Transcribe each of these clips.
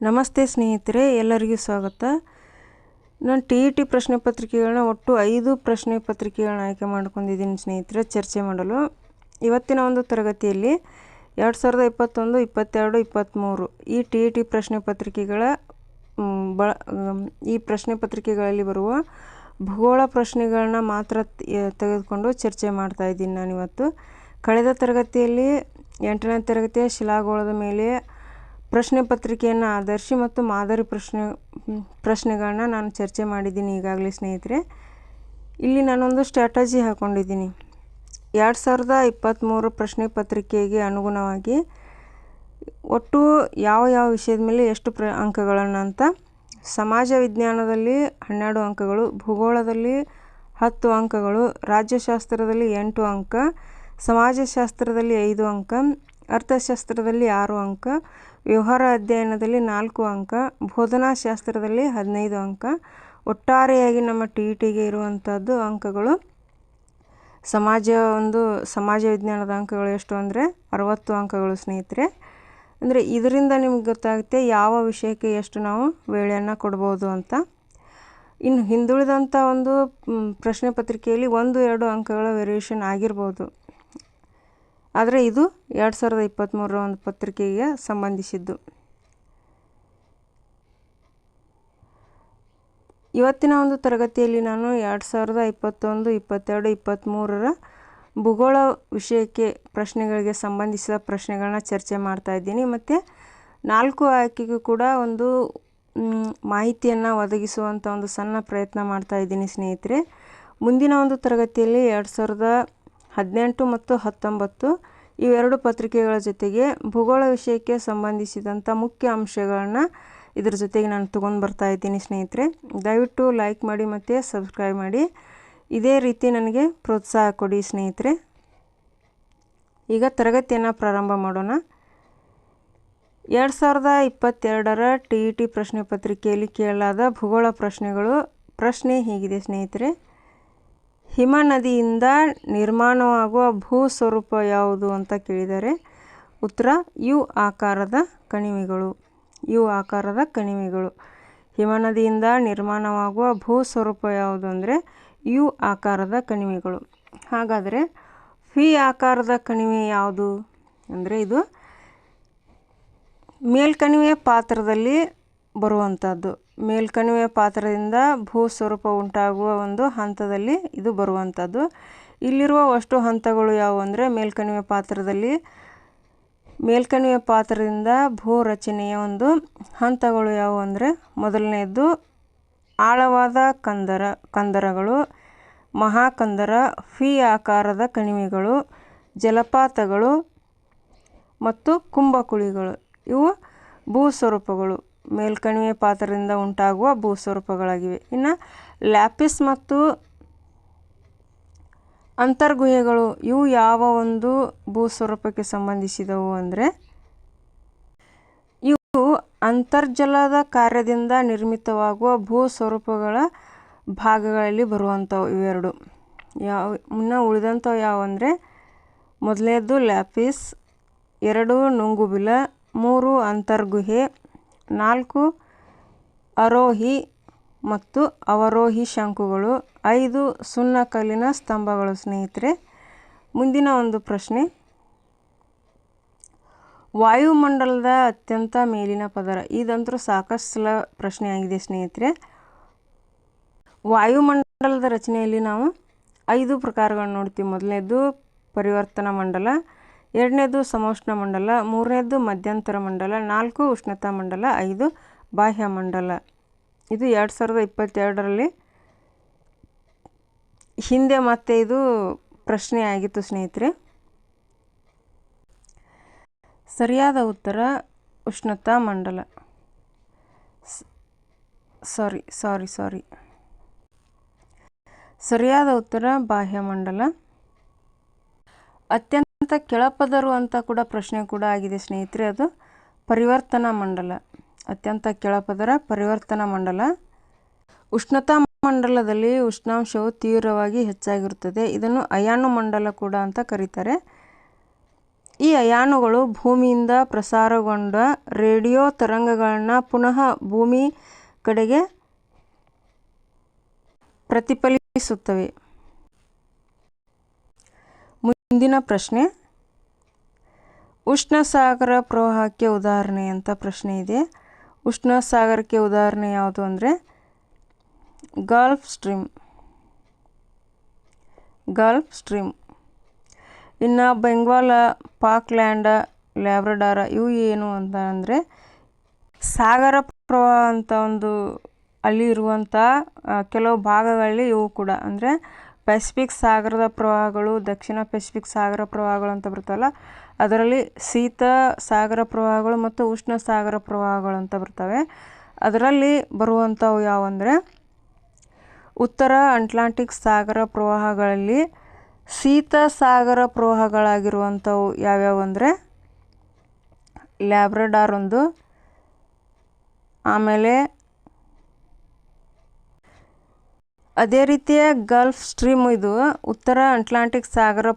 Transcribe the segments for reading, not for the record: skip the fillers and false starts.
ನಮಸ್ತೆ ಸ್ನೇಹಿತರೆ, ಎಲ್ಲರಿಗೂ ಸ್ವಾಗತ. ನಾನು TET ಪ್ರಶ್ನೆ ಪತ್ರಿಕೆಗಳನ್ನ ಒಟ್ಟು 5 ಪ್ರಶ್ನೆ ಪತ್ರಿಕೆಗಳನ್ನ ಆಯ್ಕೆ ಮಾಡ್ಕೊಂಡಿದ್ದೀನಿ ಸ್ನೇಹಿತರೆ ಚರ್ಚೆ ಮಾಡಲು. ಇವತ್ತಿನ ಒಂದು ತರಗತಿಯಲ್ಲಿ 2021, 22, 23 ಈ TET ಪ್ರಶ್ನೆ ಪತ್ರಿಕೆಗಳ ಈ ಪ್ರಶ್ನೆ ಪತ್ರಿಕೆಗಳಲ್ಲಿ ಬರುವ ಭೂಗೋಳ ಪ್ರಶ್ನೆಗಳನ್ನ ಮಾತ್ರ ತೆಗೆದುಕೊಂಡು ಚರ್ಚೆ ಮಾಡ್ತಾ ಇದ್ದೀನಿ ನಾನಿವತ್ತು. ಕಳೆದ ತರಗತಿಯಲ್ಲಿ 8ನೇ ತರಗತಿಯ ಶಿಲಾಗೋಳದ ಮೇಲೆ ಪ್ರಶ್ನೆ ಪತ್ರಿಕೆಯನ್ನು ಆಧರಿಸಿ ಮತ್ತು ಮಾದರಿ ಪ್ರಶ್ನೆಗಳನ್ನ ನಾನು ಚರ್ಚೆ ಮಾಡಿದ್ದೀನಿ ಈಗಾಗಲೇ ಸ್ನೇಹಿತರೆ. ಇಲ್ಲಿ ನಾನೊಂದು ಸ್ಟ್ರಾಟಜಿ ಹಾಕ್ಕೊಂಡಿದ್ದೀನಿ. 2023 ಪ್ರಶ್ನೆ ಪತ್ರಿಕೆಗೆ ಅನುಗುಣವಾಗಿ ಒಟ್ಟು ಯಾವ ವಿಷಯದ ಮೇಲೆ ಎಷ್ಟು ಅಂಕಗಳನ್ನು ಅಂತ. ಸಮಾಜ ವಿಜ್ಞಾನದಲ್ಲಿ 12 ಅಂಕಗಳು, ಭೂಗೋಳದಲ್ಲಿ 10 ಅಂಕಗಳು, ರಾಜ್ಯಶಾಸ್ತ್ರದಲ್ಲಿ 8 ಅಂಕ, ಸಮಾಜಶಾಸ್ತ್ರದಲ್ಲಿ 5 ಅಂಕ, ಅರ್ಥಶಾಸ್ತ್ರದಲ್ಲಿ 6 ಅಂಕ, ವ್ಯವಹಾರ ಅಧ್ಯಯನದಲ್ಲಿ 4 ಅಂಕ, ಬೋಧನಾಶಾಸ್ತ್ರದಲ್ಲಿ 15 ಅಂಕ. ಒಟ್ಟಾರೆಯಾಗಿ ನಮ್ಮ TETಗೆ ಇರುವಂಥದ್ದು ಅಂಕಗಳು ಸಮಾಜ ವಿಜ್ಞಾನದ ಅಂಕಗಳು ಎಷ್ಟು ಅಂದರೆ 60 ಅಂಕಗಳು ಸ್ನೇಹಿತರೆ. ಅಂದರೆ ಇದರಿಂದ ನಿಮ್ಗೆ ಗೊತ್ತಾಗುತ್ತೆ ಯಾವ ವಿಷಯಕ್ಕೆ ಎಷ್ಟು ನಾವು ವೇಳೆಯನ್ನು ಕೊಡ್ಬೋದು ಅಂತ. ಇನ್ನು ಹಿಂದುಳಿದಂಥ ಒಂದು ಪ್ರಶ್ನೆ ಪತ್ರಿಕೆಯಲ್ಲಿ 1-2 ಅಂಕಗಳ ವೇರಿಯೇಷನ್ ಆಗಿರ್ಬೋದು. ಆದರೆ ಇದು 2023 ಒಂದು ಪತ್ರಿಕೆಗೆ ಸಂಬಂಧಿಸಿದ್ದು. ಇವತ್ತಿನ ಒಂದು ತರಗತಿಯಲ್ಲಿ ನಾನು 2021, 22, 23 ಭೂಗೋಳ ವಿಷಯಕ್ಕೆ ಪ್ರಶ್ನೆಗಳಿಗೆ ಸಂಬಂಧಿಸಿದ ಪ್ರಶ್ನೆಗಳನ್ನ ಚರ್ಚೆ ಮಾಡ್ತಾ ಇದ್ದೀನಿ. ಮತ್ತು 4 ಆಯ್ಕೆಗೂ ಕೂಡ ಒಂದು ಮಾಹಿತಿಯನ್ನು ಒದಗಿಸುವಂಥ ಒಂದು ಸಣ್ಣ ಪ್ರಯತ್ನ ಮಾಡ್ತಾ ಇದ್ದೀನಿ ಸ್ನೇಹಿತರೆ. ಮುಂದಿನ ಒಂದು ತರಗತಿಯಲ್ಲಿ 2018 ಮತ್ತು 19 ಇವೆರಡು ಪತ್ರಿಕೆಗಳ ಜೊತೆಗೆ ಭೂಗೋಳ ವಿಷಯಕ್ಕೆ ಸಂಬಂಧಿಸಿದಂಥ ಮುಖ್ಯ ಅಂಶಗಳನ್ನು ಇದ್ರ ಜೊತೆಗೆ ನಾನು ತೊಗೊಂಡು ಬರ್ತಾ ಇದ್ದೀನಿ ಸ್ನೇಹಿತರೆ. ದಯವಿಟ್ಟು ಲೈಕ್ ಮಾಡಿ ಮತ್ತು ಸಬ್ಸ್ಕ್ರೈಬ್ ಮಾಡಿ. ಇದೇ ರೀತಿ ನನಗೆ ಪ್ರೋತ್ಸಾಹ ಕೊಡಿ ಸ್ನೇಹಿತರೆ. ಈಗ ತರಗತಿಯನ್ನು ಪ್ರಾರಂಭ ಮಾಡೋಣ. 2022 TET ಪ್ರಶ್ನೆ ಪತ್ರಿಕೆಯಲ್ಲಿ ಕೇಳಲಾದ ಭೂಗೋಳ ಪ್ರಶ್ನೆಗಳು. ಪ್ರಶ್ನೆ ಹೀಗಿದೆ ಸ್ನೇಹಿತರೆ: ಹಿಮ ನದಿಯಿಂದ ನಿರ್ಮಾಣವಾಗುವ ಭೂ ಸ್ವರೂಪ ಯಾವುದು ಅಂತ ಕೇಳಿದ್ದಾರೆ. ಉತ್ತರ ಯು ಆಕಾರದ ಕಣಿವೆಗಳು. ಹಿಮ ನದಿಯಿಂದ ನಿರ್ಮಾಣವಾಗುವ ಭೂ ಸ್ವರೂಪ ಯಾವುದು ಅಂದರೆ ಯು ಆಕಾರದ ಕಣಿವೆಗಳು. ಹಾಗಾದರೆ ಫಿ ಆಕಾರದ ಕಣಿವೆ ಯಾವುದು ಅಂದರೆ ಇದು ಮೇಲ್ಕಣಿವೆ ಪಾತ್ರದಲ್ಲಿ ಬರುವಂಥದ್ದು. ಮೇಲ್ಕಣಿವೆ ಪಾತ್ರದಿಂದ ಭೂ ಸ್ವರೂಪ ಉಂಟಾಗುವ ಒಂದು ಹಂತದಲ್ಲಿ ಇದು ಬರುವಂಥದ್ದು. ಇಲ್ಲಿರುವ ಅಷ್ಟು ಹಂತಗಳು ಯಾವುವು ಅಂದರೆ ಮೇಲ್ಕಣಿವೆ ಪಾತ್ರದಿಂದ ಭೂ ರಚನೆಯ ಒಂದು ಹಂತಗಳು ಯಾವುವು ಅಂದರೆ ಮೊದಲನೆಯದ್ದು ಆಳವಾದ ಕಂದರಗಳು, ಮಹಾಕಂದರ, ಫಿ ಆಕಾರದ ಕಣಿವೆಗಳು, ಜಲಪಾತಗಳು ಮತ್ತು ಕುಂಭಕುಳಿಗಳು. ಇವು ಭೂ ಸ್ವರೂಪಗಳು, ಮೇಲ್ಕಣಿವೆ ಪಾತ್ರದಿಂದ ಉಂಟಾಗುವ ಭೂ ಸ್ವರೂಪಗಳಾಗಿವೆ. ಇನ್ನು ಲ್ಯಾಪಿಸ್ ಮತ್ತು ಅಂತರ್ಗುಹೆಗಳು ಇವು ಯಾವ ಒಂದು ಭೂ ಸ್ವರೂಪಕ್ಕೆ ಸಂಬಂಧಿಸಿದವು ಅಂದರೆ ಇವು ಅಂತರ್ಜಲದ ಕಾರ್ಯದಿಂದ ನಿರ್ಮಿತವಾಗುವ ಭೂ ಸ್ವರೂಪಗಳ ಭಾಗಗಳಲ್ಲಿ ಬರುವಂಥವು ಇವೆರಡು. ಉಳಿದಂಥವು ಯಾವುವಂದರೆ ಮೊದಲನೇದು ಲ್ಯಾಪಿಸ್, 2 ನುಂಗುಬಿಲ, 3 ಅಂತರ್ಗುಹೆ, 4 ಆರೋಹಿ ಮತ್ತು ಅವರೋಹಿ ಶಂಕುಗಳು, 5 ಸುಣ್ಣಕಲ್ಲಿನ ಸ್ತಂಭಗಳು ಸ್ನೇಹಿತರೆ. ಮುಂದಿನ ಒಂದು ಪ್ರಶ್ನೆ: ವಾಯುಮಂಡಲದ ಅತ್ಯಂತ ಮೇಲಿನ ಪದರ. ಇದಂತೂ ಸಾಕಷ್ಟು ಸಲ ಪ್ರಶ್ನೆ ಆಗಿದೆ ಸ್ನೇಹಿತರೆ. ವಾಯುಮಂಡಲದ ರಚನೆಯಲ್ಲಿ ನಾವು 5 ಪ್ರಕಾರಗಳನ್ನು ನೋಡ್ತೀವಿ. ಮೊದಲನೇದು ಪರಿವರ್ತನಾ ಮಂಡಲ, 2ನೇದು ಸಮೋಷ್ಣ ಮಂಡಲ, 3ನೇದು ಮಧ್ಯಂತರ ಮಂಡಲ, 4 ಉಷ್ಣತಾ ಮಂಡಲ, 5 ಬಾಹ್ಯ ಮಂಡಲ. ಇದು 2022ರಲ್ಲಿ ಹಿಂದೆ ಮತ್ತೆ ಇದು ಪ್ರಶ್ನೆ ಆಗಿತ್ತು ಸ್ನೇಹಿತರೆ. ಸರಿಯಾದ ಉತ್ತರ ಉಷ್ಣತಾ ಮಂಡಲ. ಸಾರಿ ಸರಿಯಾದ ಉತ್ತರ ಬಾಹ್ಯ ಮಂಡಲ. ಅತ್ಯಂತ ಕೆಳಪದರು ಅಂತ ಕೂಡ ಪ್ರಶ್ನೆ ಕೂಡ ಆಗಿದೆ ಸ್ನೇಹಿತರೆ. ಅದು ಪರಿವರ್ತನಾ ಮಂಡಲ. ಅತ್ಯಂತ ಕೆಳಪದರ ಪರಿವರ್ತನಾ ಮಂಡಲ. ಉಷ್ಣತಾ ಮಂಡಲದಲ್ಲಿ ಉಷ್ಣಾಂಶವು ತೀವ್ರವಾಗಿ ಹೆಚ್ಚಾಗಿರುತ್ತದೆ. ಇದನ್ನು ಅಯಾನು ಮಂಡಲ ಕೂಡ ಅಂತ ಕರೀತಾರೆ. ಈ ಅಯಾನುಗಳು ಭೂಮಿಯಿಂದ ಪ್ರಸಾರಗೊಂಡ ರೇಡಿಯೋ ತರಂಗಗಳನ್ನು ಪುನಃ ಭೂಮಿ ಕಡೆಗೆ ಪ್ರತಿಫಲಿಸುತ್ತವೆ. ಮುಂದಿನ ಪ್ರಶ್ನೆ, ಉಷ್ಣ ಸಾಗರ ಪ್ರವಾಹಕ್ಕೆ ಉದಾಹರಣೆ ಅಂತ ಪ್ರಶ್ನೆ ಇದೆ. ಉಷ್ಣ ಸಾಗರಕ್ಕೆ ಉದಾಹರಣೆ ಯಾವುದು ಅಂದರೆ ಗಲ್ಫ್ ಸ್ಟ್ರೀಮ್. ಇನ್ನು ಬೆಂಗಾಲ್, ಫಾಕ್ಲ್ಯಾಂಡ್, ಲ್ಯಾಬ್ರಡಾರ ಇವು ಏನು ಅಂತ ಅಂದರೆ ಸಾಗರ ಪ್ರವಾಹ ಅಂತ ಒಂದು ಅಲ್ಲಿ ಇರುವಂಥ ಕೆಲವು ಭಾಗಗಳಲ್ಲಿ ಇವು ಕೂಡ ಅಂದರೆ ಪೆಸಿಫಿಕ್ ಸಾಗರದ ಪ್ರವಾಹಗಳು, ದಕ್ಷಿಣ ಪೆಸಿಫಿಕ್ ಸಾಗರ ಪ್ರವಾಹಗಳು ಅಂತ ಬರ್ತಾವಲ್ಲ, ಅದರಲ್ಲಿ ಶೀತ ಸಾಗರ ಪ್ರವಾಹಗಳು ಮತ್ತು ಉಷ್ಣ ಸಾಗರ ಪ್ರವಾಹಗಳು ಅಂತ ಬರ್ತವೆ. ಅದರಲ್ಲಿ ಬರುವಂಥವು ಯಾವುವಂದರೆ ಉತ್ತರ ಅಟ್ಲಾಂಟಿಕ್ ಸಾಗರ ಪ್ರವಾಹಗಳಲ್ಲಿ ಶೀತ ಸಾಗರ ಪ್ರವಾಹಗಳಾಗಿರುವಂಥವು ಯಾವ್ಯಾವು ಅಂದರೆ ಲ್ಯಾಬ್ರಡಾರ್ ಒಂದು, ಆಮೇಲೆ ಅದೇ ರೀತಿಯ ಗಲ್ಫ್ ಸ್ಟ್ರೀಮ್ ಇದು ಉತ್ತರ ಅಟ್ಲಾಂಟಿಕ್ ಸಾಗರ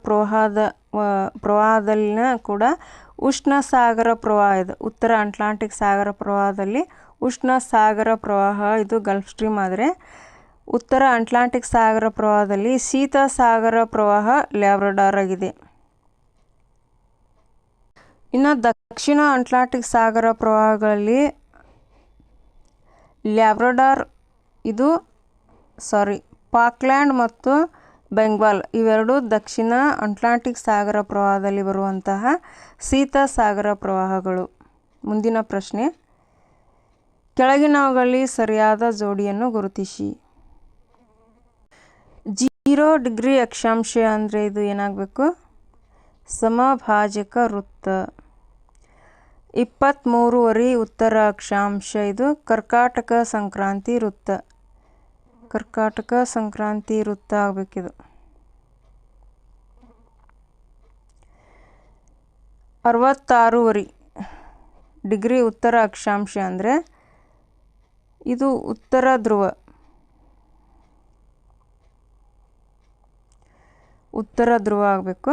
ಪ್ರವಾಹದಲ್ಲಿನ ಕೂಡ ಉಷ್ಣ ಸಾಗರ ಪ್ರವಾಹ ಇದೆ. ಉತ್ತರ ಅಟ್ಲಾಂಟಿಕ್ ಸಾಗರ ಪ್ರವಾಹದಲ್ಲಿ ಉಷ್ಣ ಸಾಗರ ಪ್ರವಾಹ ಇದು ಗಲ್ಫ್ ಸ್ಟ್ರೀಮ್ ಆದರೆ, ಉತ್ತರ ಅಟ್ಲಾಂಟಿಕ್ ಸಾಗರ ಪ್ರವಾಹದಲ್ಲಿ ಶೀತ ಸಾಗರ ಪ್ರವಾಹ ಲ್ಯಾಬ್ರಡಾರ್ ಆಗಿದೆ. ಇನ್ನು ದಕ್ಷಿಣ ಅಟ್ಲಾಂಟಿಕ್ ಸಾಗರ ಪ್ರವಾಹಗಳಲ್ಲಿ ಲ್ಯಾಬ್ರಡಾರ್ ಇದು ಫಾಕ್ಲ್ಯಾಂಡ್ ಮತ್ತು ಬೆಂಗಾಲ್ ಇವೆರಡು ದಕ್ಷಿಣ ಅಟ್ಲಾಂಟಿಕ್ ಸಾಗರ ಪ್ರವಾಹದಲ್ಲಿ ಬರುವಂತಹ ಶೀತ ಸಾಗರ ಪ್ರವಾಹಗಳು. ಮುಂದಿನ ಪ್ರಶ್ನೆ, ಕೆಳಗಿನವುಗಳಲ್ಲಿ ಸರಿಯಾದ ಜೋಡಿಯನ್ನು ಗುರುತಿಸಿ. 0 ಡಿಗ್ರಿ ಅಕ್ಷಾಂಶ ಅಂದರೆ ಇದು ಏನಾಗಬೇಕು? ಸಮಭಾಜಕ ವೃತ್ತ. 23 ಉತ್ತರ ಅಕ್ಷಾಂಶ ಇದು ಕರ್ಕಾಟಕ ಸಂಕ್ರಾಂತಿ ವೃತ್ತ. ಕರ್ಕಾಟಕ ಸಂಕ್ರಾಂತಿ ವೃತ್ತ ಆಗಬೇಕಿದು. 66 ಡಿಗ್ರಿ ಉತ್ತರ ಅಕ್ಷಾಂಶ ಅಂದರೆ ಇದು ಉತ್ತರ ಧ್ರುವ. ಉತ್ತರ ಧ್ರುವ ಆಗಬೇಕು.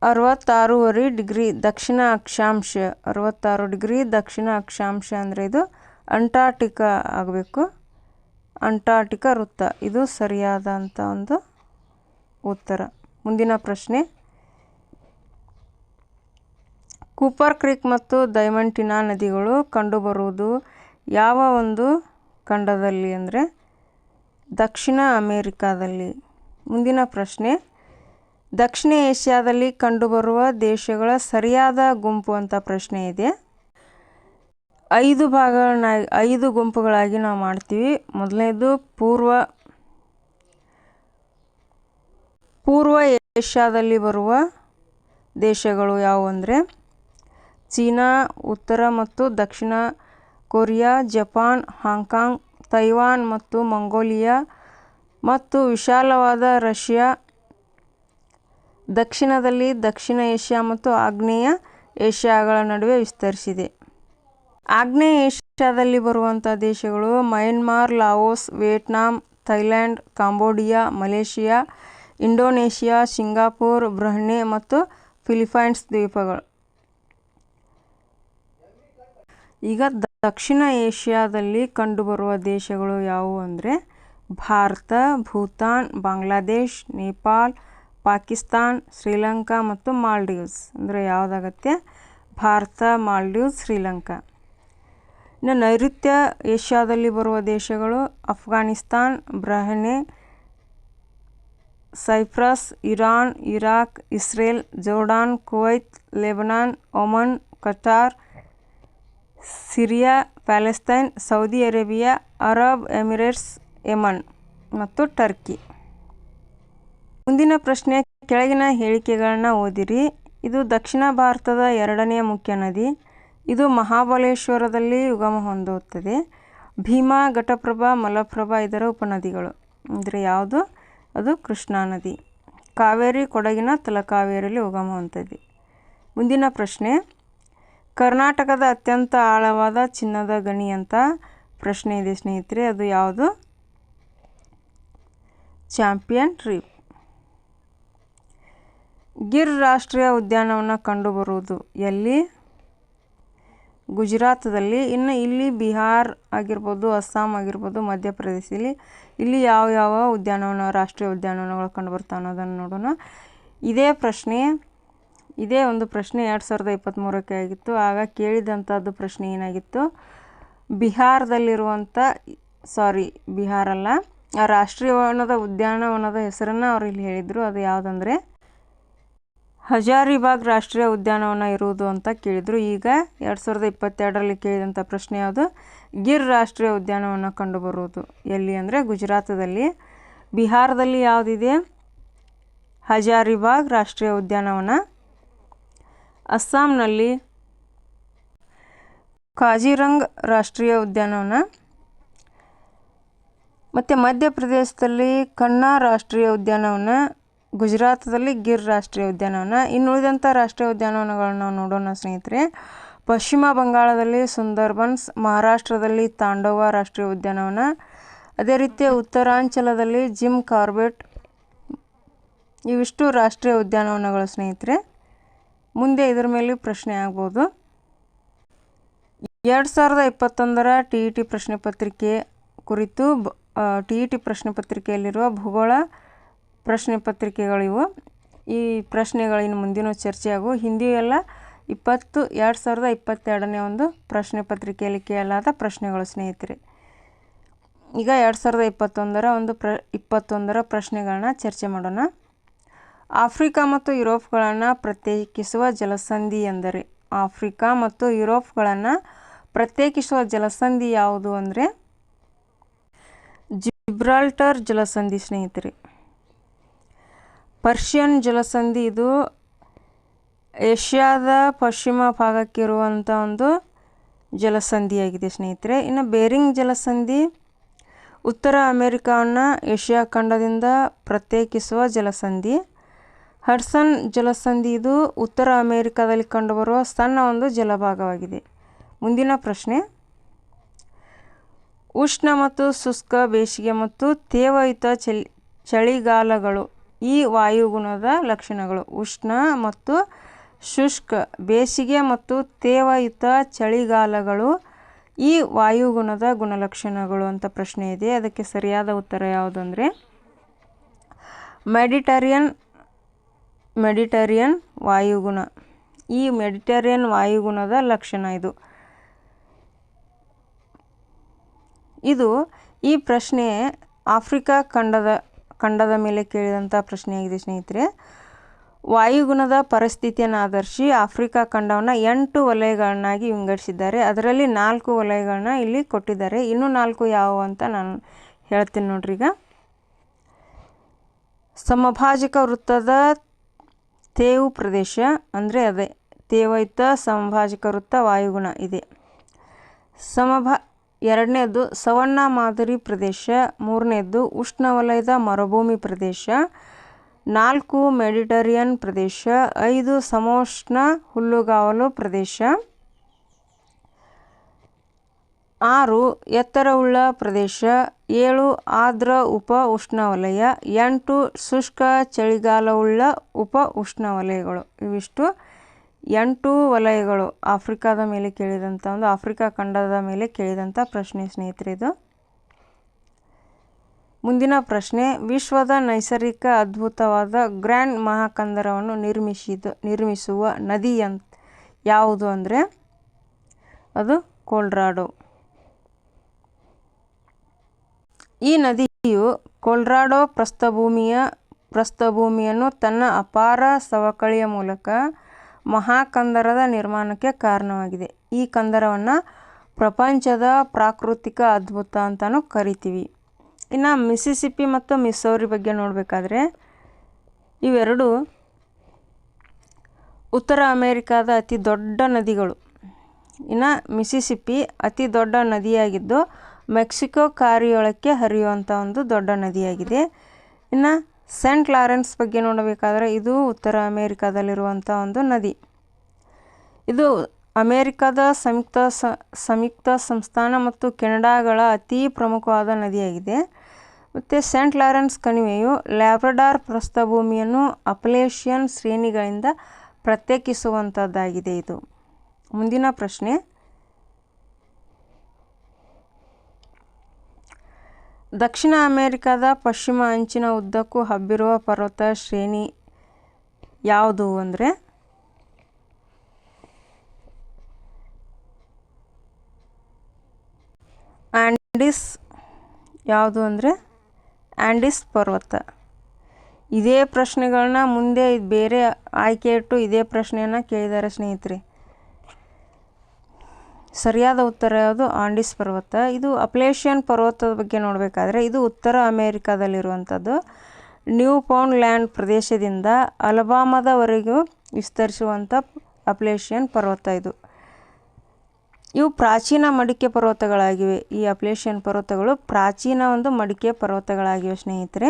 66 ಡಿಗ್ರಿ ದಕ್ಷಿಣ ಅಕ್ಷಾಂಶ. 66 ಡಿಗ್ರಿ ದಕ್ಷಿಣ ಅಕ್ಷಾಂಶ ಅಂದರೆ ಇದು ಅಂಟಾರ್ಟಿಕಾ ಆಗಬೇಕು. ಅಂಟಾರ್ಟಿಕಾ ವೃತ್ತ ಇದು ಸರಿಯಾದಂಥ ಒಂದು ಉತ್ತರ. ಮುಂದಿನ ಪ್ರಶ್ನೆ, ಕೂಪರ್ ಕ್ರೀಕ್ ಮತ್ತು ದೈಮಂಟಿನಾ ನದಿಗಳು ಕಂಡುಬರುವುದು ಯಾವ ಒಂದು ಖಂಡದಲ್ಲಿ ಅಂದರೆ ದಕ್ಷಿಣ ಅಮೇರಿಕಾದಲ್ಲಿ. ಮುಂದಿನ ಪ್ರಶ್ನೆ, ದಕ್ಷಿಣ ಏಷ್ಯಾದಲ್ಲಿ ಕಂಡುಬರುವ ದೇಶಗಳ ಸರಿಯಾದ ಗುಂಪು ಅಂತ ಪ್ರಶ್ನೆ ಇದೆ. 5 ಗುಂಪುಗಳಾಗಿ ನಾವು ಮಾಡ್ತೀವಿ. ಮೊದಲನೇದು ಪೂರ್ವ ಏಷ್ಯಾದಲ್ಲಿ ಬರುವ ದೇಶಗಳು ಯಾವುವು ಅಂದರೆ ಚೀನಾ, ಉತ್ತರ ಮತ್ತು ದಕ್ಷಿಣ ಕೊರಿಯಾ, ಜಪಾನ್, ಹಾಂಗ್ಕಾಂಗ್, ತೈವಾನ್ ಮತ್ತು ಮಂಗೋಲಿಯಾ ಮತ್ತು ವಿಶಾಲವಾದ ರಷ್ಯಾ. ದಕ್ಷಿಣದಲ್ಲಿ ದಕ್ಷಿಣ ಏಷ್ಯಾ ಮತ್ತು ಆಗ್ನೇಯ ಏಷ್ಯಾಗಳ ನಡುವೆ ವಿಸ್ತರಿಸಿದೆ. ಆಗ್ನೇಯ ಏಷ್ಯಾದಲ್ಲಿ ಬರುವಂಥ ದೇಶಗಳು Myanmar, Laos, Vietnam, Thailand, Cambodia, Malaysia, Indonesia, Singapore, Brunei ಮತ್ತು ಫಿಲಿಪೈನ್ಸ್ ದ್ವೀಪಗಳು. ಈಗ ದಕ್ಷಿಣ ಏಷ್ಯಾದಲ್ಲಿ ಕಂಡುಬರುವ ದೇಶಗಳು ಯಾವುವು ಅಂದರೆ ಭಾರತ, ಭೂತಾನ್, ಬಾಂಗ್ಲಾದೇಶ್, ನೇಪಾಲ್, ಪಾಕಿಸ್ತಾನ್, ಶ್ರೀಲಂಕಾ ಮತ್ತು ಮಾಲ್ಡೀವ್ಸ್. ಅಂದರೆ ಯಾವುದಾಗತ್ತೆ? ಭಾರತ, ಮಾಲ್ಡೀವ್ಸ್, ಶ್ರೀಲಂಕಾ. ಇನ್ನು ನೈಋತ್ಯ ಏಷ್ಯಾದಲ್ಲಿ ಬರುವ ದೇಶಗಳು Afghanistan, Bahrain, Cyprus, Iran, Iraq, Israel, Jordan, Kuwait, Lebanon, Oman, Qatar, Syria, Palestine, Saudi Arabia, Arab Emirates, Yemen ಮತ್ತು ಟರ್ಕಿ. ಮುಂದಿನ ಪ್ರಶ್ನೆ, ಕೆಳಗಿನ ಹೇಳಿಕೆಗಳನ್ನು ಓದಿರಿ. ಇದು ದಕ್ಷಿಣ ಭಾರತದ 2ನೇ ಮುಖ್ಯ ನದಿ. ಇದು ಮಹಾಬಲೇಶ್ವರದಲ್ಲಿ ಉಗಮ ಹೊಂದುತ್ತದೆ. ಭೀಮಾ, ಘಟಪ್ರಭಾ, ಮಲಪ್ರಭಾ ಇದರ ಉಪನದಿಗಳು. ಅಂದರೆ ಯಾವುದು? ಅದು ಕೃಷ್ಣಾ ನದಿ. ಕಾವೇರಿ ಕೊಡಗಿನ ತಲಕಾವೇರಿಯಲ್ಲಿ ಉಗಮ ಹೊಂದಿದೆ. ಮುಂದಿನ ಪ್ರಶ್ನೆ, ಕರ್ನಾಟಕದ ಅತ್ಯಂತ ಆಳವಾದ ಚಿನ್ನದ ಗಣಿ ಅಂತ ಪ್ರಶ್ನೆ ಇದೆ ಸ್ನೇಹಿತರೆ. ಅದು ಯಾವುದು? Champion reef. ಗಿರ್ ರಾಷ್ಟ್ರೀಯ ಉದ್ಯಾನವನ ಕಂಡುಬರುವುದು ಎಲ್ಲಿ? ಗುಜರಾತದಲ್ಲಿ. ಇನ್ನು ಇಲ್ಲಿ ಬಿಹಾರ್ ಆಗಿರ್ಬೋದು, ಅಸ್ಸಾಂ ಆಗಿರ್ಬೋದು, ಮಧ್ಯಪ್ರದೇಶದಲ್ಲಿ ಇಲ್ಲಿ ಯಾವ ಉದ್ಯಾನವನ ರಾಷ್ಟ್ರೀಯ ಉದ್ಯಾನವನಗಳು ಕಂಡುಬರ್ತಾವೆ ಅನ್ನೋದನ್ನು ನೋಡೋಣ. ಇದೇ ಒಂದು ಪ್ರಶ್ನೆ 2023ಕ್ಕೆ ಆಗಿತ್ತು. ಆಗ ಕೇಳಿದಂಥದ್ದು ಪ್ರಶ್ನೆ ಏನಾಗಿತ್ತು, ಬಿಹಾರ್ ಅಲ್ಲ, ಆ ರಾಷ್ಟ್ರೀಯ ಉದ್ಯಾನವನದ ಹೆಸರನ್ನು ಅವರು ಇಲ್ಲಿ ಹೇಳಿದರು. ಅದು ಯಾವುದಂದರೆ ಹಜಾರಿಬಾಗ್ ರಾಷ್ಟ್ರೀಯ ಉದ್ಯಾನವನ ಇರುವುದು ಅಂತ ಕೇಳಿದರು. ಈಗ 2022ರಲ್ಲಿ ಕೇಳಿದಂಥ ಪ್ರಶ್ನೆ ಯಾವುದು? ಗಿರ್ ರಾಷ್ಟ್ರೀಯ ಉದ್ಯಾನವನ ಕಂಡುಬರುವುದು ಎಲ್ಲಿ ಅಂದರೆ ಗುಜರಾತದಲ್ಲಿ. ಬಿಹಾರದಲ್ಲಿ ಯಾವುದಿದೆ? ಹಜಾರಿಬಾಗ್ ರಾಷ್ಟ್ರೀಯ ಉದ್ಯಾನವನ. ಅಸ್ಸಾಂನಲ್ಲಿ ಕಾಜಿರಂಗ್ ರಾಷ್ಟ್ರೀಯ ಉದ್ಯಾನವನ. ಮತ್ತು ಮಧ್ಯಪ್ರದೇಶದಲ್ಲಿ ಕನ್ನಾ ರಾಷ್ಟ್ರೀಯ ಉದ್ಯಾನವನ. ಗುಜರಾತದಲ್ಲಿ ಗಿರ್ ರಾಷ್ಟ್ರೀಯ ಉದ್ಯಾನವನ. ಇನ್ನು ಉಳಿದಂಥ ರಾಷ್ಟ್ರೀಯ ಉದ್ಯಾನವನಗಳನ್ನು ನಾವು ನೋಡೋಣ ಸ್ನೇಹಿತರೆ. ಪಶ್ಚಿಮ ಬಂಗಾಳದಲ್ಲಿ ಸುಂದರ್ಬನ್ಸ್, ಮಹಾರಾಷ್ಟ್ರದಲ್ಲಿ ತಾಂಡೋವ ರಾಷ್ಟ್ರೀಯ ಉದ್ಯಾನವನ, ಅದೇ ರೀತಿ ಉತ್ತರಾಂಚಲದಲ್ಲಿ ಜಿಮ್ ಕಾರ್ಬೆಟ್. ಇವಿಷ್ಟು ರಾಷ್ಟ್ರೀಯ ಉದ್ಯಾನವನಗಳು ಸ್ನೇಹಿತರೆ. ಮುಂದೆ ಇದರ ಮೇಲೆ ಪ್ರಶ್ನೆ ಆಗ್ಬೋದು. 2021ರ TET ಪ್ರಶ್ನೆ ಪತ್ರಿಕೆ ಕುರಿತು TET ಪ್ರಶ್ನೆ ಪತ್ರಿಕೆಯಲ್ಲಿರುವ ಭೂಗೋಳ ಪ್ರಶ್ನೆ ಪತ್ರಿಕೆಗಳಿವು. ಈ ಪ್ರಶ್ನೆಗಳಿನ ಮುಂದಿನ ಚರ್ಚೆಯಾಗುವ. ಹಿಂದಿಯೂ ಎಲ್ಲ 2022ನೇ ಒಂದು ಪ್ರಶ್ನೆ ಪತ್ರಿಕೆಯಲ್ಲಿ ಕೇಳಲಾದ ಪ್ರಶ್ನೆಗಳು ಸ್ನೇಹಿತರೆ. ಈಗ 2021ರ ಪ್ರಶ್ನೆಗಳನ್ನ ಚರ್ಚೆ ಮಾಡೋಣ. ಆಫ್ರಿಕಾ ಮತ್ತು ಯುರೋಪ್ಗಳನ್ನು ಪ್ರತ್ಯೇಕಿಸುವ ಜಲಸಂಧಿ ಎಂದರೆ? ಆಫ್ರಿಕಾ ಮತ್ತು ಯುರೋಪ್ಗಳನ್ನು ಪ್ರತ್ಯೇಕಿಸುವ ಜಲಸಂಧಿ ಯಾವುದು ಅಂದರೆ ಜಿಬ್ರಾಲ್ಟರ್ ಜಲಸಂಧಿ ಸ್ನೇಹಿತರೆ. ಪರ್ಷಿಯನ್ ಜಲಸಂಧಿ, ಇದು ಏಷ್ಯಾದ ಪಶ್ಚಿಮ ಭಾಗಕ್ಕೆ ಇರುವಂಥ ಒಂದು ಜಲಸಂಧಿಯಾಗಿದೆ ಸ್ನೇಹಿತರೆ. ಇನ್ನು ಬೇರಿಂಗ್ ಜಲಸಂಧಿ ಉತ್ತರ ಅಮೆರಿಕಾವನ್ನು ಏಷ್ಯಾ ಖಂಡದಿಂದ ಪ್ರತ್ಯೇಕಿಸುವ ಜಲಸಂಧಿ. ಹಡ್ಸನ್ ಜಲಸಂಧಿ ಇದು ಉತ್ತರ ಅಮೆರಿಕಾದಲ್ಲಿ ಕಂಡುಬರುವ ಸಣ್ಣ ಒಂದು ಜಲಭಾಗವಾಗಿದೆ. ಮುಂದಿನ ಪ್ರಶ್ನೆ, ಉಷ್ಣ ಮತ್ತು ಶುಷ್ಕ ಬೇಸಿಗೆ ಮತ್ತು ತೇವಯುತ ಚಳಿಗಾಲಗಳು ಈ ವಾಯುಗುಣದ ಲಕ್ಷಣಗಳು. ಉಷ್ಣ ಮತ್ತು ಶುಷ್ಕ ಬೇಸಿಗೆ ಮತ್ತು ತೇವಯುತ ಚಳಿಗಾಲಗಳು ಈ ವಾಯುಗುಣದ ಗುಣಲಕ್ಷಣಗಳು ಅಂತ ಪ್ರಶ್ನೆ ಇದೆ. ಅದಕ್ಕೆ ಸರಿಯಾದ ಉತ್ತರ ಯಾವುದು ಅಂದರೆ ಮೆಡಿಟರೇನಿಯನ್ ವಾಯುಗುಣ. ಈ ಮೆಡಿಟರೇನಿಯನ್ ವಾಯುಗುಣದ ಲಕ್ಷಣ ಇದು. ಈ ಪ್ರಶ್ನೆ ಆಫ್ರಿಕಾ ಖಂಡದ ಮೇಲೆ ಕೇಳಿದಂಥ ಪ್ರಶ್ನೆಯಾಗಿದೆ ಸ್ನೇಹಿತರೆ. ವಾಯುಗುಣದ ಪರಿಸ್ಥಿತಿಯನ್ನು ಆಧರಿಸಿ ಆಫ್ರಿಕಾ ಖಂಡವನ್ನು 8 ವಲಯಗಳನ್ನಾಗಿ ವಿಂಗಡಿಸಿದ್ದಾರೆ. ಅದರಲ್ಲಿ 4 ವಲಯಗಳನ್ನ ಇಲ್ಲಿ ಕೊಟ್ಟಿದ್ದಾರೆ. ಇನ್ನೂ 4 ಯಾವುವು ಅಂತ ನಾನು ಹೇಳ್ತೀನಿ ನೋಡ್ರಿ. ಈಗ ಸಮಭಾಜಕ ವೃತ್ತದ ತೇವು ಪ್ರದೇಶ ಅಂದರೆ ಅದೇ ತೇವಯುತ ಸಮಭಾಜಕ ವೃತ್ತ ವಾಯುಗುಣ ಇದೆ. ಎರಡನೇದು ಸವನ್ನಾ ಮಾದರಿ ಪ್ರದೇಶ. ಮೂರನೇದು ಉಷ್ಣವಲಯದ ಮರುಭೂಮಿ ಪ್ರದೇಶ. 4 ಮೆಡಿಟರೇನಿಯನ್ ಪ್ರದೇಶ. 5 ಸಮೋಷ್ಣ ಹುಲ್ಲುಗಾವಲು ಪ್ರದೇಶ. 6 ಎತ್ತರವುಳ್ಳ ಪ್ರದೇಶ. 7 ಆರ್ದ್ರ ಉಪ ಉಷ್ಣವಲಯ. 8 ಶುಷ್ಕ ಚಳಿಗಾಲವುಳ್ಳ ಉಪ ಉಷ್ಣವಲಯಗಳು. ಇವಿಷ್ಟು 8 ವಲಯಗಳು ಆಫ್ರಿಕಾದ ಮೇಲೆ ಕೇಳಿದಂಥ ಆಫ್ರಿಕಾ ಖಂಡದ ಮೇಲೆ ಕೇಳಿದಂಥ ಪ್ರಶ್ನೆ ಸ್ನೇಹಿತರೆ ಇದು. ಮುಂದಿನ ಪ್ರಶ್ನೆ, ವಿಶ್ವದ ನೈಸರ್ಗಿಕ ಅದ್ಭುತವಾದ ಗ್ರ್ಯಾಂಡ್ ಮಹಾಕಂದರವನ್ನು ನಿರ್ಮಿಸುವ ನದಿ ಯಾವುದು ಅಂದರೆ ಅದು ಕೊಲರಾಡೋ. ಈ ನದಿಯು ಕೊಲರಾಡೋ ಪ್ರಸ್ಥಭೂಮಿಯನ್ನು ತನ್ನ ಅಪಾರ ಸವಕಳಿಯ ಮೂಲಕ ಮಹಾಕಂದರದ ನಿರ್ಮಾಣಕ್ಕೆ ಕಾರಣವಾಗಿದೆ. ಈ ಕಂದರವನ್ನು ಪ್ರಪಂಚದ ಪ್ರಾಕೃತಿಕ ಅದ್ಭುತ ಅಂತಲೂ ಕರಿತೀವಿ. ಇನ್ನು ಮಿಸಿಸಿಪ್ಪಿ ಮತ್ತು ಮಿಸೌರಿ ಬಗ್ಗೆ ನೋಡಬೇಕಾದ್ರೆ ಇವೆರಡು ಉತ್ತರ ಅಮೆರಿಕಾದ ಅತಿ ದೊಡ್ಡ ನದಿಗಳು. ಇನ್ನು ಮಿಸಿಸಿಪ್ಪಿ ಅತಿ ದೊಡ್ಡ ನದಿಯಾಗಿದ್ದು ಮೆಕ್ಸಿಕೋ ಖಾಡಿಯೊಳಕ್ಕೆ ಹರಿಯುವಂಥ ಒಂದು ದೊಡ್ಡ ನದಿಯಾಗಿದೆ. ಇನ್ನು ಸೇಂಟ್ ಲಾರೆನ್ಸ್ ಬಗ್ಗೆ ನೋಡಬೇಕಾದ್ರೆ ಇದು ಉತ್ತರ ಅಮೇರಿಕಾದಲ್ಲಿರುವಂಥ ಒಂದು ನದಿ. ಇದು ಅಮೇರಿಕಾದ ಸಂಯುಕ್ತ ಸಂಸ್ಥಾನ ಮತ್ತು ಕೆನಡಾಗಳ ಅತಿ ಪ್ರಮುಖವಾದ ನದಿಯಾಗಿದೆ. ಮತ್ತು ಸೇಂಟ್ ಲಾರೆನ್ಸ್ ಕಣಿವೆಯು ಲ್ಯಾಬ್ರಡಾರ್ ಪ್ರಸ್ಥಭೂಮಿಯನ್ನು ಅಪಲೇಶಿಯನ್ ಶ್ರೇಣಿಗಳಿಂದ ಪ್ರತ್ಯೇಕಿಸುವಂಥದ್ದಾಗಿದೆ ಇದು. ಮುಂದಿನ ಪ್ರಶ್ನೆ, ದಕ್ಷಿಣ ಅಮೆರಿಕದ ಪಶ್ಚಿಮ ಅಂಚಿನ ಉದ್ದಕ್ಕೂ ಹಬ್ಬಿರುವ ಪರ್ವತ ಶ್ರೇಣಿ ಯಾವುದು ಅಂದರೆ ಆಂಡೀಸ್. ಯಾವುದು ಅಂದರೆ ಆಂಡೀಸ್ ಪರ್ವತ. ಇದೇ ಪ್ರಶ್ನೆಗಳನ್ನ ಮುಂದೆ ಬೇರೆ ಆಯ್ಕೆ ಇಟ್ಟು ಇದೇ ಪ್ರಶ್ನೆಯನ್ನು ಕೇಳಿದ್ದಾರೆ ಸ್ನೇಹಿತರೆ. ಸರಿಯಾದ ಉತ್ತರ ಯಾವುದು? ಆಂಡೀಸ್ ಪರ್ವತ. ಇದು ಅಪಲೇಶಿಯನ್ ಪರ್ವತದ ಬಗ್ಗೆ ನೋಡಬೇಕಾದ್ರೆ ಇದು ಉತ್ತರ ಅಮೇರಿಕಾದಲ್ಲಿರುವಂಥದ್ದು. ನ್ಯೂ ಫೌಂಡ್ ಲ್ಯಾಂಡ್ ಪ್ರದೇಶದಿಂದ ಅಲಬಾಮಾದವರೆಗೂ ವಿಸ್ತರಿಸುವಂಥ ಅಪಲೇಶಿಯನ್ ಪರ್ವತ ಇದು. ಇವು ಪ್ರಾಚೀನ ಮಡಿಕೆ ಪರ್ವತಗಳಾಗಿವೆ. ಈ ಅಪಲೇಶಿಯನ್ ಪರ್ವತಗಳು ಪ್ರಾಚೀನ ಒಂದು ಮಡಿಕೆ ಪರ್ವತಗಳಾಗಿವೆ ಸ್ನೇಹಿತರೆ.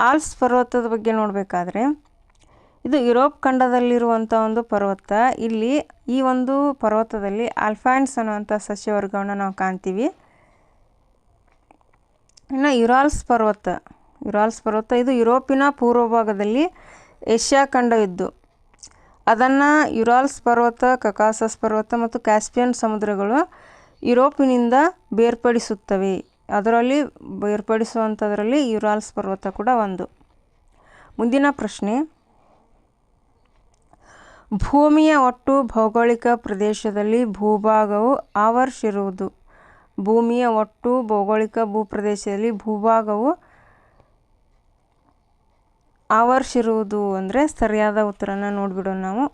ಆಲ್ಪ್ಸ್ ಪರ್ವತದ ಬಗ್ಗೆ ನೋಡಬೇಕಾದ್ರೆ ಇದು ಯುರೋಪ್ ಖಂಡದಲ್ಲಿರುವಂಥ ಒಂದು ಪರ್ವತ. ಇಲ್ಲಿ ಈ ಒಂದು ಪರ್ವತದಲ್ಲಿ ಆಲ್ಪೈನ್ಸ್ ಅನ್ನುವಂಥ ಸಸ್ಯವರ್ಗವನ್ನು ನಾವು ಕಾಣ್ತೀವಿ. ಇನ್ನು ಯುರಾಲ್ಸ್ ಪರ್ವತ ಇದು ಯುರೋಪಿನ ಪೂರ್ವ ಭಾಗದಲ್ಲಿ ಏಷ್ಯಾ ಖಂಡವಿದ್ದು ಅದನ್ನು ಯುರಾಲ್ಸ್ ಪರ್ವತ, ಕಕಾಸಸ್ ಪರ್ವತ ಮತ್ತು ಕ್ಯಾಸ್ಪಿಯನ್ ಸಮುದ್ರಗಳು ಯುರೋಪಿನಿಂದ ಬೇರ್ಪಡಿಸುತ್ತವೆ. ಅದರಲ್ಲಿ ಬೇರ್ಪಡಿಸುವಂಥದ್ರಲ್ಲಿ ಯುರಾಲ್ಸ್ ಪರ್ವತ ಕೂಡ ಒಂದು. ಮುಂದಿನ ಪ್ರಶ್ನೆ, ಭೂಮಿಯ ಒಟ್ಟು ಭೌಗೋಳಿಕ ಪ್ರದೇಶದಲ್ಲಿ ಭೂಭಾಗವು ಆವರಿಸಿರುವುದು. ಭೂಮಿಯ ಒಟ್ಟು ಭೌಗೋಳಿಕ ಭೂಪ್ರದೇಶದಲ್ಲಿ ಭೂಭಾಗವು ಆವರಿಸಿರುವುದು ಅಂದರೆ ಸರಿಯಾದ ಉತ್ತರನ ನೋಡಿಬಿಡೋಣ ನಾವು.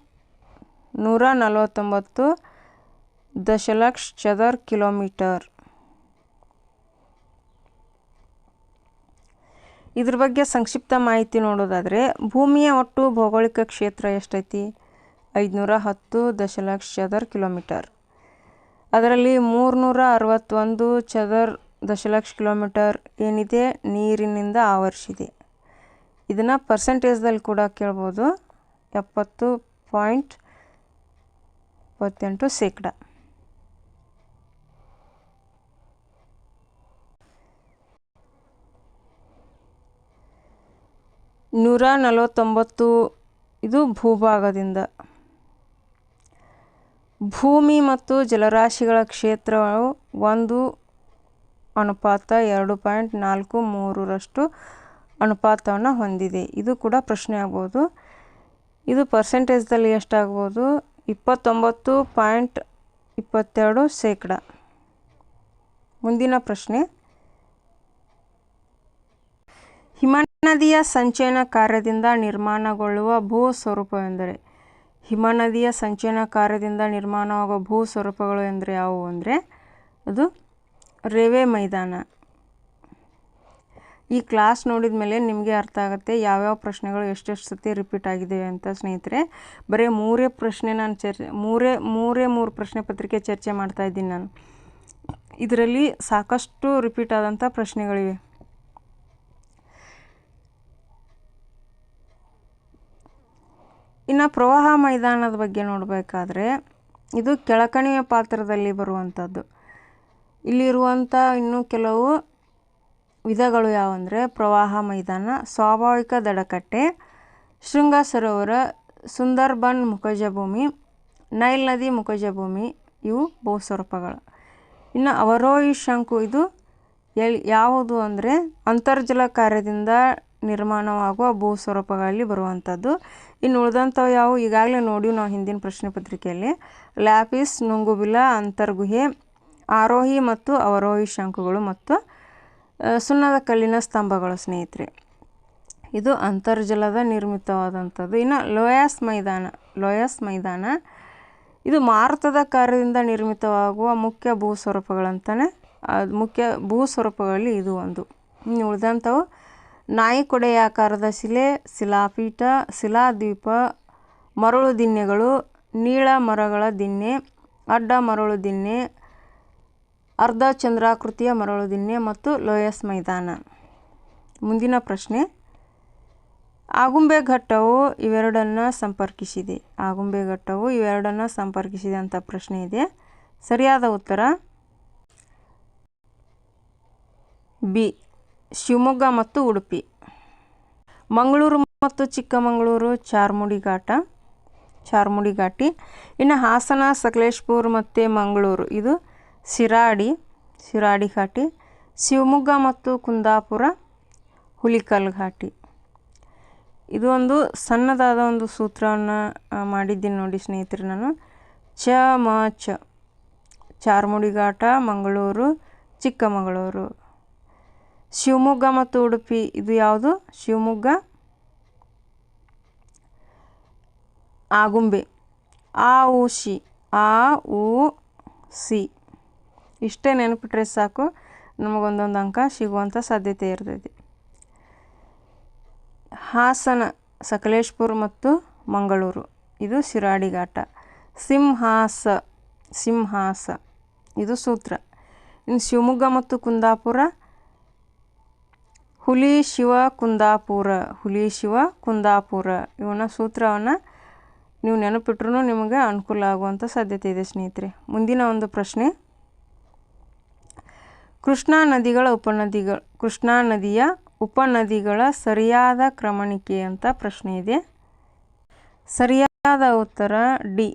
149 ದಶಲಕ್ಷ ಚದರ ಕಿಲೋಮೀಟರ್. ಇದ್ರ ಬಗ್ಗೆ ಸಂಕ್ಷಿಪ್ತ ಮಾಹಿತಿ ನೋಡೋದಾದರೆ ಭೂಮಿಯ ಒಟ್ಟು ಭೌಗೋಳಿಕ ಕ್ಷೇತ್ರ ಎಷ್ಟೈತಿ? 510 ದಶಲಕ್ಷ ಚದರ ಕಿಲೋಮೀಟರ್. ಅದರಲ್ಲಿ 361 ಚದರ ದಶಲಕ್ಷ ಕಿಲೋಮೀಟರ್ ಏನಿದೆ ನೀರಿನಿಂದ ಆವರಿಸಿದೆ. ಇದನ್ನು ಪರ್ಸೆಂಟೇಜ್ದಲ್ಲಿ ಕೂಡ ಕೇಳ್ಬೋದು. 70.28%. ನೂರ 149 ಇದು ಭೂಭಾಗದಿಂದ. ಭೂಮಿ ಮತ್ತು ಜಲರಾಶಿಗಳ ಕ್ಷೇತ್ರವು 1:2.43 ಅನುಪಾತವನ್ನು ಹೊಂದಿದೆ. ಇದು ಕೂಡ ಪ್ರಶ್ನೆ ಆಗ್ಬೋದು. ಇದು ಪರ್ಸೆಂಟೇಜ್ದಲ್ಲಿ ಎಷ್ಟಾಗ್ಬೋದು? 29.22%. ಮುಂದಿನ ಪ್ರಶ್ನೆ, ಹಿಮನದಿಯ ಸಂಚಯನ ಕಾರ್ಯದಿಂದ ನಿರ್ಮಾಣಗೊಳ್ಳುವ ಭೂ ಸ್ವರೂಪವೆಂದರೆ? ಹಿಮನದಿಯ ಸಂಚಯನ ಕಾರ್ಯದಿಂದ ನಿರ್ಮಾಣವಾಗುವ ಭೂ ಸ್ವರೂಪಗಳು ಎಂದರೆ ಯಾವುವು ಅಂದರೆ ಅದು ರೇವೆ ಮೈದಾನ. ಈ ಕ್ಲಾಸ್ ನೋಡಿದ ಮೇಲೆ ನಿಮಗೆ ಅರ್ಥ ಆಗುತ್ತೆ ಯಾವ್ಯಾವ ಪ್ರಶ್ನೆಗಳು ಎಷ್ಟೆಷ್ಟು ಸತಿ ರಿಪೀಟ್ ಆಗಿದ್ದಾವೆ ಅಂತ ಸ್ನೇಹಿತರೆ. ಬರೀ ಮೂರೇ ಪ್ರಶ್ನೆ ನಾನು ಮೂರು ಪ್ರಶ್ನೆ ಪತ್ರಿಕೆ ಚರ್ಚೆ ಮಾಡ್ತಾ ಇದ್ದೀನಿ ನಾನು. ಇದರಲ್ಲಿ ಸಾಕಷ್ಟು ರಿಪೀಟ್ ಆದಂಥ ಪ್ರಶ್ನೆಗಳಿವೆ. ಇನ್ನು ಪ್ರವಾಹ ಮೈದಾನದ ಬಗ್ಗೆ ನೋಡಬೇಕಾದ್ರೆ ಇದು ಕೆಳಕಣಿವೆ ಪಾತ್ರದಲ್ಲಿ ಬರುವಂಥದ್ದು. ಇಲ್ಲಿರುವಂಥ ಇನ್ನೂ ಕೆಲವು ವಿಧಗಳು ಯಾವಂದರೆ ಪ್ರವಾಹ ಮೈದಾನ, ಸ್ವಾಭಾವಿಕ ದಡಕಟ್ಟೆ, ಶೃಂಗ ಸರೋವರ, ಸುಂದರ್ಬನ್ ಮುಖಜ ಭೂಮಿ, ನೈಲ್ ನದಿ ಮುಖಜ ಭೂಮಿ, ಇವು ಭೂಸ್ವರೂಪಗಳು. ಇನ್ನು ಅವರೋಹಿ ಶಂಕು ಇದು ಯಾವುದು ಅಂದರೆ ಅಂತರ್ಜಲ ಕಾರ್ಯದಿಂದ ನಿರ್ಮಾಣವಾಗುವ ಭೂಸ್ವರೂಪಗಳಲ್ಲಿ ಬರುವಂಥದ್ದು. ಇನ್ನು ಉಳಿದಂಥವು ಯಾವುವು ಈಗಾಗಲೇ ನೋಡಿ ನಾವು ಹಿಂದಿನ ಪ್ರಶ್ನೆ ಪತ್ರಿಕೆಯಲ್ಲಿ. ಲ್ಯಾಪಿಸ್, ನುಂಗುಬಿಲ, ಅಂತರ್ಗುಹೆ, ಆರೋಹಿ ಮತ್ತು ಅವರೋಹಿ ಶಂಕುಗಳು ಮತ್ತು ಸುಣ್ಣದ ಕಲ್ಲಿನ ಸ್ತಂಭಗಳು ಸ್ನೇಹಿತರೆ. ಇದು ಅಂತರ್ಜಲದ ನಿರ್ಮಿತವಾದಂಥದ್ದು. ಇನ್ನು ಲೋಯಸ್ ಮೈದಾನ ಇದು ಮಾರುತದ ಕಾರ್ಯದಿಂದ ನಿರ್ಮಿತವಾಗುವ ಮುಖ್ಯ ಭೂಸ್ವರೂಪಗಳಂತಾನೆ. ಮುಖ್ಯ ಭೂಸ್ವರೂಪಗಳಲ್ಲಿ ಇದು ಒಂದು. ಇನ್ನು ಉಳಿದಂಥವು ನಾಯಿ ಕೊಡೆಯ ಆಕಾರದ ಶಿಲೆ, ಶಿಲಾಪೀಠ, ಶಿಲಾದ್ವೀಪ, ಮರಳು ದಿನ್ನೆಗಳು, ನೀಳ ಮರಗಳ ದಿನ್ನೆ, ಅಡ್ಡ ಮರಳು ದಿನ್ನೆ, ಅರ್ಧ ಚಂದ್ರಾಕೃತಿಯ ಮರಳು ದಿನ್ನೆ ಮತ್ತು ಲೋಯಸ್ ಮೈದಾನ. ಮುಂದಿನ ಪ್ರಶ್ನೆ, ಆಗುಂಬೆ ಘಟ್ಟವು ಇವೆರಡನ್ನು ಸಂಪರ್ಕಿಸಿದೆ ಅಂತ ಪ್ರಶ್ನೆ ಇದೆ. ಸರಿಯಾದ ಉತ್ತರ ಬಿ. ಶಿವಮೊಗ್ಗ ಮತ್ತು ಉಡುಪಿ. ಮಂಗಳೂರು ಮತ್ತು ಚಿಕ್ಕಮಗಳೂರು ಚಾರ್ಮುಡಿ ಘಾಟಿ. ಇನ್ನು ಹಾಸನ, ಸಕಲೇಶಪುರ ಮತ್ತು ಮಂಗಳೂರು ಇದು ಶಿರಾಡಿ ಘಾಟಿ. ಶಿವಮೊಗ್ಗ ಮತ್ತು ಕುಂದಾಪುರ ಹುಲಿಕಲ್ ಘಾಟಿ. ಇದು ಒಂದು ಸಣ್ಣದಾದ ಒಂದು ಸೂತ್ರವನ್ನು ಮಾಡಿದ್ದೀನಿ ನೋಡಿ ಸ್ನೇಹಿತರೆ ನಾನು. ಚಾರ್ಮುಡಿ ಘಾಟ, ಮಂಗಳೂರು, ಚಿಕ್ಕಮಗಳೂರು. ಶಿವಮೊಗ್ಗ ಮತ್ತು ಉಡುಪಿ ಇದು ಯಾವುದು? ಶಿವಮೊಗ್ಗ ಆಗುಂಬೆ. ಆ ಉ ಸಿ ಇಷ್ಟೇ ನೆನಪಿಟ್ರೆ ಸಾಕು, ನಮಗೊಂದೊಂದು ಅಂಕ ಸಿಗುವಂಥ ಸಾಧ್ಯತೆ ಇರ್ತೈತಿ. ಹಾಸನ, ಸಕಲೇಶಪುರ ಮತ್ತು ಮಂಗಳೂರು ಇದು ಶಿರಾಡಿ ಘಾಟ. ಸಿಂಹಾಸ ಇದು ಸೂತ್ರ. ಇನ್ನು ಶಿವಮೊಗ್ಗ ಮತ್ತು ಕುಂದಾಪುರ ಹುಲಿ ಶಿವ ಕುಂದಾಪುರ ಇವನ್ನ ಸೂತ್ರವನ್ನು ನೀವು ನೆನಪಿಟ್ರೂ ನಿಮಗೆ ಅನುಕೂಲ ಆಗುವಂಥ ಸಾಧ್ಯತೆ ಇದೆ ಸ್ನೇಹಿತರೆ. ಮುಂದಿನ ಒಂದು ಪ್ರಶ್ನೆ, ಕೃಷ್ಣಾ ನದಿಯ ಉಪನದಿಗಳ ಸರಿಯಾದ ಕ್ರಮಣಿಕೆ ಅಂತ ಪ್ರಶ್ನೆ ಇದೆ. ಸರಿಯಾದ ಉತ್ತರ ಡಿ,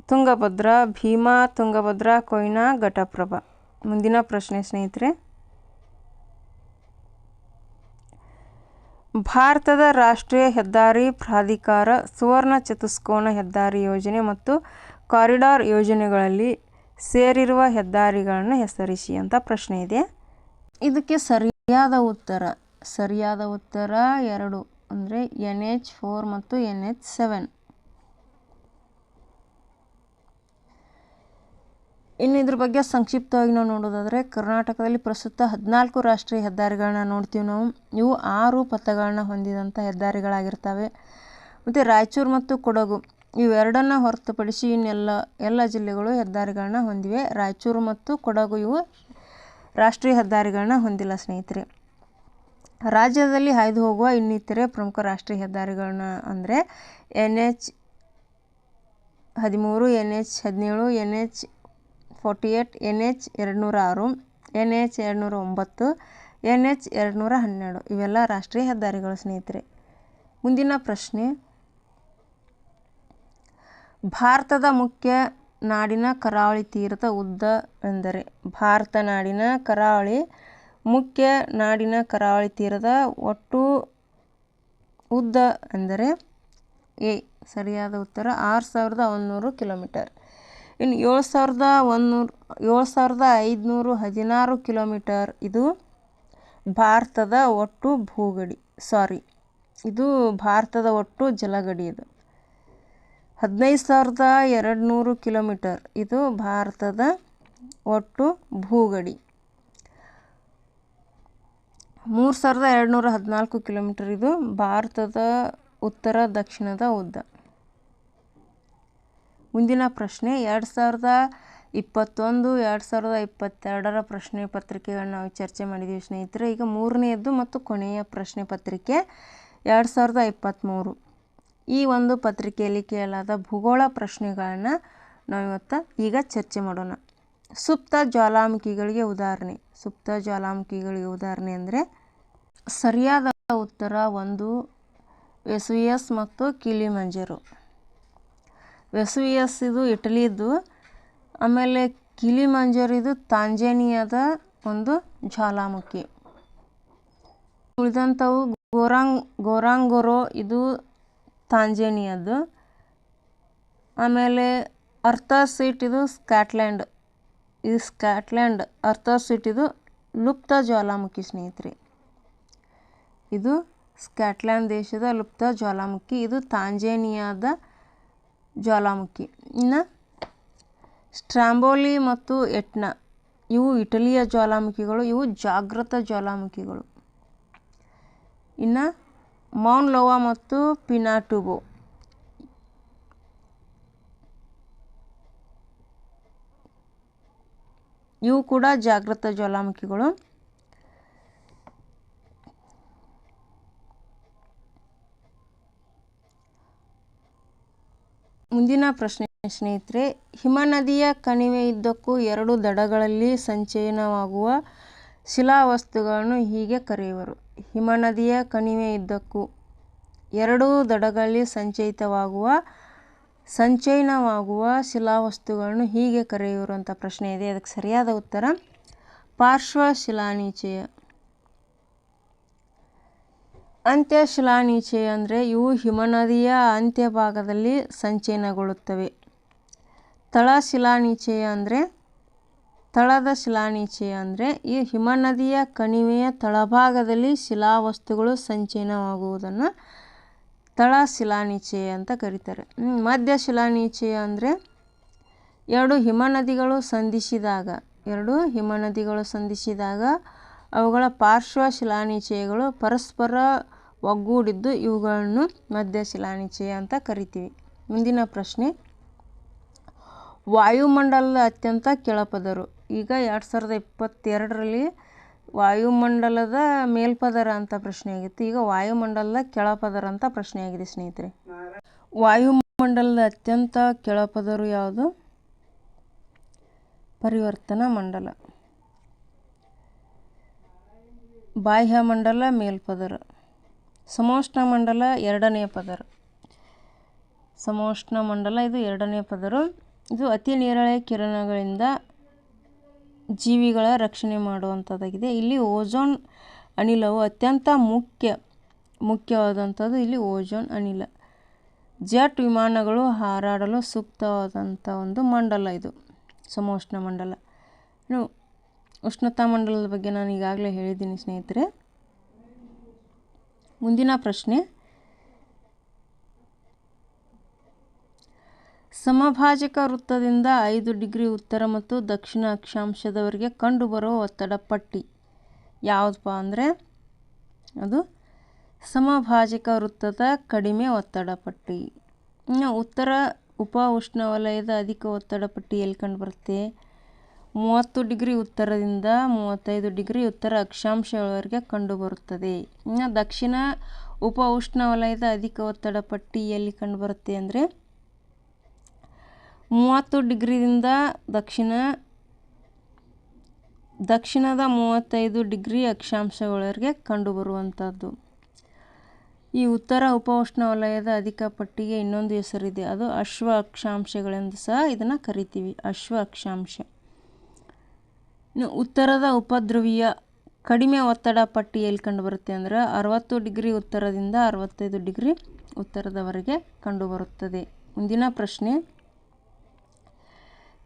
ತುಂಗಭದ್ರಾ, ಭೀಮಾ, ತುಂಗಭದ್ರಾ, ಕೊಯ್ನಾ, ಘಟಪ್ರಭಾ. ಮುಂದಿನ ಪ್ರಶ್ನೆ ಸ್ನೇಹಿತರೆ, ಭಾರತದ ರಾಷ್ಟ್ರೀಯ ಹೆದ್ದಾರಿ ಪ್ರಾಧಿಕಾರ ಸುವರ್ಣ ಚತುಷ್ಕೋನ ಹೆದ್ದಾರಿ ಯೋಜನೆ ಮತ್ತು ಕಾರಿಡಾರ್ ಯೋಜನೆಗಳಲ್ಲಿ ಸೇರಿರುವ ಹೆದ್ದಾರಿಗಳನ್ನು ಹೆಸರಿಸಿ ಅಂತ ಪ್ರಶ್ನೆ ಇದೆ. ಇದಕ್ಕೆ ಸರಿಯಾದ ಉತ್ತರ 2 ಅಂದರೆ NH4 ಮತ್ತು NH7. ಇನ್ನು ಇದ್ರ ಬಗ್ಗೆ ಸಂಕ್ಷಿಪ್ತವಾಗಿ ನಾವು ನೋಡೋದಾದರೆ, ಕರ್ನಾಟಕದಲ್ಲಿ ಪ್ರಸ್ತುತ 14 ರಾಷ್ಟ್ರೀಯ ಹೆದ್ದಾರಿಗಳನ್ನ ನೋಡ್ತೀವಿ ನಾವು. ಇವು 6 ಪಥಗಳನ್ನ ಹೊಂದಿದಂಥ ಹೆದ್ದಾರಿಗಳಾಗಿರ್ತವೆ. ಮತ್ತು ರಾಯಚೂರು ಮತ್ತು ಕೊಡಗು ಇವೆರಡನ್ನು ಹೊರತುಪಡಿಸಿ ಎಲ್ಲ ಜಿಲ್ಲೆಗಳು ಹೆದ್ದಾರಿಗಳನ್ನ ಹೊಂದಿವೆ. ರಾಯಚೂರು ಮತ್ತು ಕೊಡಗು ಇವು ರಾಷ್ಟ್ರೀಯ ಹೆದ್ದಾರಿಗಳನ್ನ ಹೊಂದಿಲ್ಲ ಸ್ನೇಹಿತರೆ. ರಾಜ್ಯದಲ್ಲಿ ಹಾಯ್ದು ಹೋಗುವ ಇನ್ನಿತರೆ ಪ್ರಮುಖ ರಾಷ್ಟ್ರೀಯ ಹೆದ್ದಾರಿಗಳನ್ನ ಅಂದರೆ NH13, NH17, NH48, NH206, NH209, NH212 ಇವೆಲ್ಲ ರಾಷ್ಟ್ರೀಯ ಹೆದ್ದಾರಿಗಳು ಸ್ನೇಹಿತರೆ. ಮುಂದಿನ ಪ್ರಶ್ನೆ, ಭಾರತದ ಮುಖ್ಯ ನಾಡಿನ ಕರಾವಳಿ ತೀರದ ಉದ್ದ ಎಂದರೆ? ಭಾರತ ನಾಡಿನ ಮುಖ್ಯ ನಾಡಿನ ಕರಾವಳಿ ತೀರದ ಒಟ್ಟು ಉದ್ದ ಎಂದರೆ ಎ, ಸರಿಯಾದ ಉತ್ತರ 6100 ಕಿಲೋಮೀಟರ್. ಇನ್ನು 7516 ಕಿಲೋಮೀಟರ್ ಇದು ಭಾರತದ ಒಟ್ಟು ಇದು ಭಾರತದ ಒಟ್ಟು ಜಲಗಡಿ. ಇದು 15200 ಕಿಲೋಮೀಟರ್ ಇದು ಭಾರತದ ಒಟ್ಟು ಭೂಗಡಿ. 3214 ಕಿಲೋಮೀಟರ್ ಇದು ಭಾರತದ ಉತ್ತರ ದಕ್ಷಿಣದ ಉದ್ದ. ಮುಂದಿನ ಪ್ರಶ್ನೆ, 2021-2022 ಪ್ರಶ್ನೆ ಪತ್ರಿಕೆಗಳನ್ನ ನಾವು ಚರ್ಚೆ ಮಾಡಿದ್ದೀವಿ ಸ್ನೇಹಿತರೆ. ಈಗ ಮೂರನೆಯದ್ದು ಮತ್ತು ಕೊನೆಯ ಪ್ರಶ್ನೆ ಪತ್ರಿಕೆ 2023. ಈ ಒಂದು ಪತ್ರಿಕೆಯಲ್ಲಿ ಕೇಳಲಾದ ಭೂಗೋಳ ಪ್ರಶ್ನೆಗಳನ್ನು ನಾವು ಈಗ ಚರ್ಚೆ ಮಾಡೋಣ. ಸುಪ್ತ ಜ್ವಾಲಾಮುಖಿಗಳಿಗೆ ಉದಾಹರಣೆ ಅಂದರೆ ಸರಿಯಾದ ಉತ್ತರ 1 ವೆಸುವಿಯಸ್ ಮತ್ತು ಕಿಲಿಮಂಜರೋ. ವೆಸುವಿಯಸ್ ಇದು ಇಟಲಿದು, ಆಮೇಲೆ ಕಿಲಿಮಂಜರೋ ಇದು ತಾಂಜೇನಿಯಾದ ಒಂದು ಜ್ವಾಲಾಮುಖಿ. ಉಳಿದಂಥವು ಗೋರಾಂಗೊರೋ ಇದು ತಾಂಜೇನಿಯಾದ್ದು, ಆಮೇಲೆ ಅರ್ಥರ್ಸೀಟ್ ಇದು ಸ್ಕಾಟ್ಲ್ಯಾಂಡ್. ಅರ್ಥರ್ಸೀಟ್ ಇದು ಲುಪ್ತ ಜ್ವಾಲಾಮುಖಿ ಸ್ನೇಹಿತರೆ. ಇದು ಸ್ಕಾಟ್ಲ್ಯಾಂಡ್ ದೇಶದ ಲುಪ್ತ ಜ್ವಾಲಾಮುಖಿ, ಇದು ತಾಂಜೇನಿಯಾದ ಜ್ವಾಲಾಮುಖಿ. ಇನ್ನು ಸ್ಟ್ರಾಂಬೋಲಿ ಮತ್ತು ಎಟ್ನಾ ಇವು ಇಟಲಿಯ ಜ್ವಾಲಾಮುಖಿಗಳು, ಇವು ಜಾಗೃತ ಜ್ವಾಲಾಮುಖಿಗಳು. ಇನ್ನು ಮೌನ್ ಲೋವಾ ಮತ್ತು ಪಿನಾಟುಬೋ ಇವು ಕೂಡ ಜಾಗೃತ ಜ್ವಾಲಾಮುಖಿಗಳು. ಮುಂದಿನ ಪ್ರಶ್ನೆ ಸ್ನೇಹಿತರೆ, ಹಿಮನದಿಯ ಕಣಿವೆಯುದ್ದಕ್ಕೂ ಎರಡು ದಡಗಳಲ್ಲಿ ಸಂಚಯನವಾಗುವ ಶಿಲಾವಸ್ತುಗಳನ್ನು ಹೀಗೆ ಕರೆಯುವರು. ಹಿಮನದಿಯ ಕಣಿವೆಯುದ್ದಕ್ಕೂ ಎರಡು ದಡಗಳಲ್ಲಿ ಸಂಚಯನವಾಗುವ ಶಿಲಾವಸ್ತುಗಳನ್ನು ಹೀಗೆ ಕರೆಯುವರು ಅಂತ ಪ್ರಶ್ನೆ ಇದೆ. ಅದಕ್ಕೆ ಸರಿಯಾದ ಉತ್ತರ ಪಾರ್ಶ್ವ ಶಿಲಾನಿಚಯ. ಅಂತ್ಯ ಶಿಲಾನಿಚಯ ಅಂದರೆ ಇವು ಹಿಮನದಿಯ ಅಂತ್ಯಭಾಗದಲ್ಲಿ ಸಂಚಯನಗೊಳ್ಳುತ್ತವೆ. ತಳ ಶಿಲಾನಿಚಯ ಅಂದರೆ ತಳದ ಶಿಲಾನಿಚಯ ಅಂದರೆ ಈ ಹಿಮನದಿಯ ಕಣಿವೆಯ ತಳಭಾಗದಲ್ಲಿ ಶಿಲಾವಸ್ತುಗಳು ಸಂಚಯನವಾಗುವುದನ್ನು ತಳ ಶಿಲಾನಿಚಯ ಅಂತ ಕರೀತಾರೆ. ಮಧ್ಯ ಶಿಲಾನಿಚಯ ಅಂದರೆ ಎರಡು ಹಿಮನದಿಗಳು ಸಂಧಿಸಿದಾಗ ಅವುಗಳ ಪಾರ್ಶ್ವ ಶಿಲಾನಿಚಯಗಳು ಪರಸ್ಪರ ಒಗ್ಗೂಡಿದ್ದು ಇವುಗಳನ್ನು ಮಧ್ಯ ಶಿಲಾನಿಚಯ ಅಂತ ಕರಿತೀವಿ. ಮುಂದಿನ ಪ್ರಶ್ನೆ, ವಾಯುಮಂಡಲದ ಅತ್ಯಂತ ಕೆಳಪದರು. ಈಗ 2022ರಲ್ಲಿ ವಾಯುಮಂಡಲದ ಮೇಲ್ಪದರ ಅಂತ ಪ್ರಶ್ನೆ ಆಗಿತ್ತು. ಈಗ ವಾಯುಮಂಡಲದ ಕೆಳಪದರ ಅಂತ ಪ್ರಶ್ನೆ ಆಗಿದೆ ಸ್ನೇಹಿತರೆ. ವಾಯುಮಂಡಲದ ಅತ್ಯಂತ ಕೆಳಪದರು ಯಾವುದು? ಪರಿವರ್ತನಾ ಮಂಡಲ. ಬಾಹ್ಯಮಂಡಲ ಮೇಲ್ಪದರ. ಸಮೋಷ್ಣ ಮಂಡಲ ಎರಡನೇ ಪದರ. ಸಮೋಷ್ಣ ಮಂಡಲ ಇದು ಎರಡನೇ ಪದರು. ಇದು ಅತಿ ನೇರಳೆ ಕಿರಣಗಳಿಂದ ಜೀವಿಗಳ ರಕ್ಷಣೆ ಮಾಡುವಂಥದ್ದಾಗಿದೆ. ಇಲ್ಲಿ ಓಝೋನ್ ಅನಿಲವು ಅತ್ಯಂತ ಮುಖ್ಯವಾದಂಥದ್ದು. ಇಲ್ಲಿ ಓಝೋನ್ ಅನಿಲ ಜೆಟ್ ವಿಮಾನಗಳು ಹಾರಾಡಲು ಸೂಕ್ತವಾದಂಥ ಒಂದು ಮಂಡಲ ಇದು ಸಮೋಷ್ಣ ಮಂಡಲ. ಇನ್ನು ಉಷ್ಣತಾ ಮಂಡಲದ ಬಗ್ಗೆ ನಾನು ಈಗಾಗಲೇ ಹೇಳಿದ್ದೀನಿ ಸ್ನೇಹಿತರೆ. ಮುಂದಿನ ಪ್ರಶ್ನೆ, ಸಮಭಾಜಕ ವೃತ್ತದಿಂದ 5 ಡಿಗ್ರಿ ಉತ್ತರ ಮತ್ತು ದಕ್ಷಿಣ ಅಕ್ಷಾಂಶದವರೆಗೆ ಕಂಡುಬರುವ ಒತ್ತಡ ಪಟ್ಟಿ ಯಾವುದಪ್ಪ ಅಂದರೆ ಅದು ಸಮಭಾಜಕ ವೃತ್ತದ ಕಡಿಮೆ ಒತ್ತಡ ಪಟ್ಟಿ. ಇನ್ನು ಉತ್ತರ ಉಪ ಉಷ್ಣವಲಯದ ಅಧಿಕ ಒತ್ತಡ ಪಟ್ಟಿ ಎಲ್ಲಿ ಕಂಡುಬರುತ್ತೆ? 30 ಡಿಗ್ರಿ ಉತ್ತರದಿಂದ 35 ಡಿಗ್ರಿ ಉತ್ತರ ಅಕ್ಷಾಂಶಗಳವರೆಗೆ ಕಂಡುಬರುತ್ತದೆ. ಇನ್ನು ದಕ್ಷಿಣ ಉಪ ಉಷ್ಣವಲಯದ ಅಧಿಕ ಒತ್ತಡ ಪಟ್ಟಿ ಎಲ್ಲಿ ಕಂಡುಬರುತ್ತೆ ಅಂದರೆ 30 ಡಿಗ್ರಿದಿಂದ ದಕ್ಷಿಣದ 35 ಡಿಗ್ರಿ ಅಕ್ಷಾಂಶಗಳವರೆಗೆ ಕಂಡುಬರುವಂಥದ್ದು. ಈ ಉತ್ತರ ಉಪ ಉಷ್ಣವಲಯದ ಅಧಿಕ ಪಟ್ಟಿಗೆ ಇನ್ನೊಂದು ಹೆಸರಿದೆ, ಅದು ಅಶ್ವ ಅಕ್ಷಾಂಶಗಳೆಂದು ಸಹ ಇದನ್ನು ಕರಿತೀವಿ, ಅಶ್ವ ಅಕ್ಷಾಂಶ. ಇನ್ನು ಉತ್ತರದ ಉಪಧ್ರುವೀಯ ಕಡಿಮೆ ಒತ್ತಡ ಪಟ್ಟಿ ಎಲ್ಲಿ ಕಂಡುಬರುತ್ತೆ ಅಂದರೆ 60 ಡಿಗ್ರಿ ಉತ್ತರದಿಂದ 65 ಡಿಗ್ರಿ ಉತ್ತರದವರೆಗೆ ಕಂಡುಬರುತ್ತದೆ. ಮುಂದಿನ ಪ್ರಶ್ನೆ,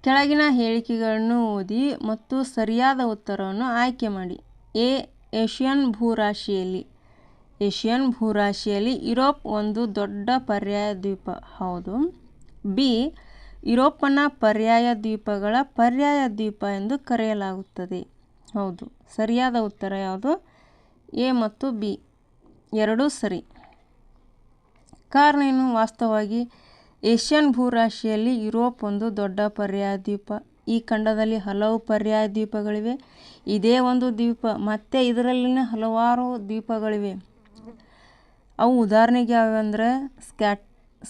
ಕೆಳಗಿನ ಹೇಳಿಕೆಗಳನ್ನು ಓದಿ ಮತ್ತು ಸರಿಯಾದ ಉತ್ತರವನ್ನು ಆಯ್ಕೆ ಮಾಡಿ. ಎ, ಏಷ್ಯನ್ ಭೂರಾಶಿಯಲ್ಲಿ ಯುರೋಪ್ ಒಂದು ದೊಡ್ಡ ಪರ್ಯಾಯ ದ್ವೀಪ. ಹೌದು. ಬಿ, ಯುರೋಪನ ಪರ್ಯಾಯ ದ್ವೀಪಗಳ ಪರ್ಯಾಯ ದ್ವೀಪ ಎಂದು ಕರೆಯಲಾಗುತ್ತದೆ. ಹೌದು. ಸರಿಯಾದ ಉತ್ತರ ಯಾವುದು? ಎ ಮತ್ತು ಬಿ ಎರಡೂ ಸರಿ. ಕಾರಣ ಏನು? ವಾಸ್ತವವಾಗಿ ಏಷ್ಯನ್ ಭೂರಾಶಿಯಲ್ಲಿ ಯುರೋಪ್ ಒಂದು ದೊಡ್ಡ ಪರ್ಯಾಯ ದ್ವೀಪ. ಈ ಖಂಡದಲ್ಲಿ ಹಲವು ಪರ್ಯಾಯ ದ್ವೀಪಗಳಿವೆ. ಇದೇ ಒಂದು ದ್ವೀಪ, ಮತ್ತು ಇದರಲ್ಲಿನ ಹಲವಾರು ದ್ವೀಪಗಳಿವೆ. ಅವು ಉದಾಹರಣೆಗೆ ಯಾವೆಂದರೆ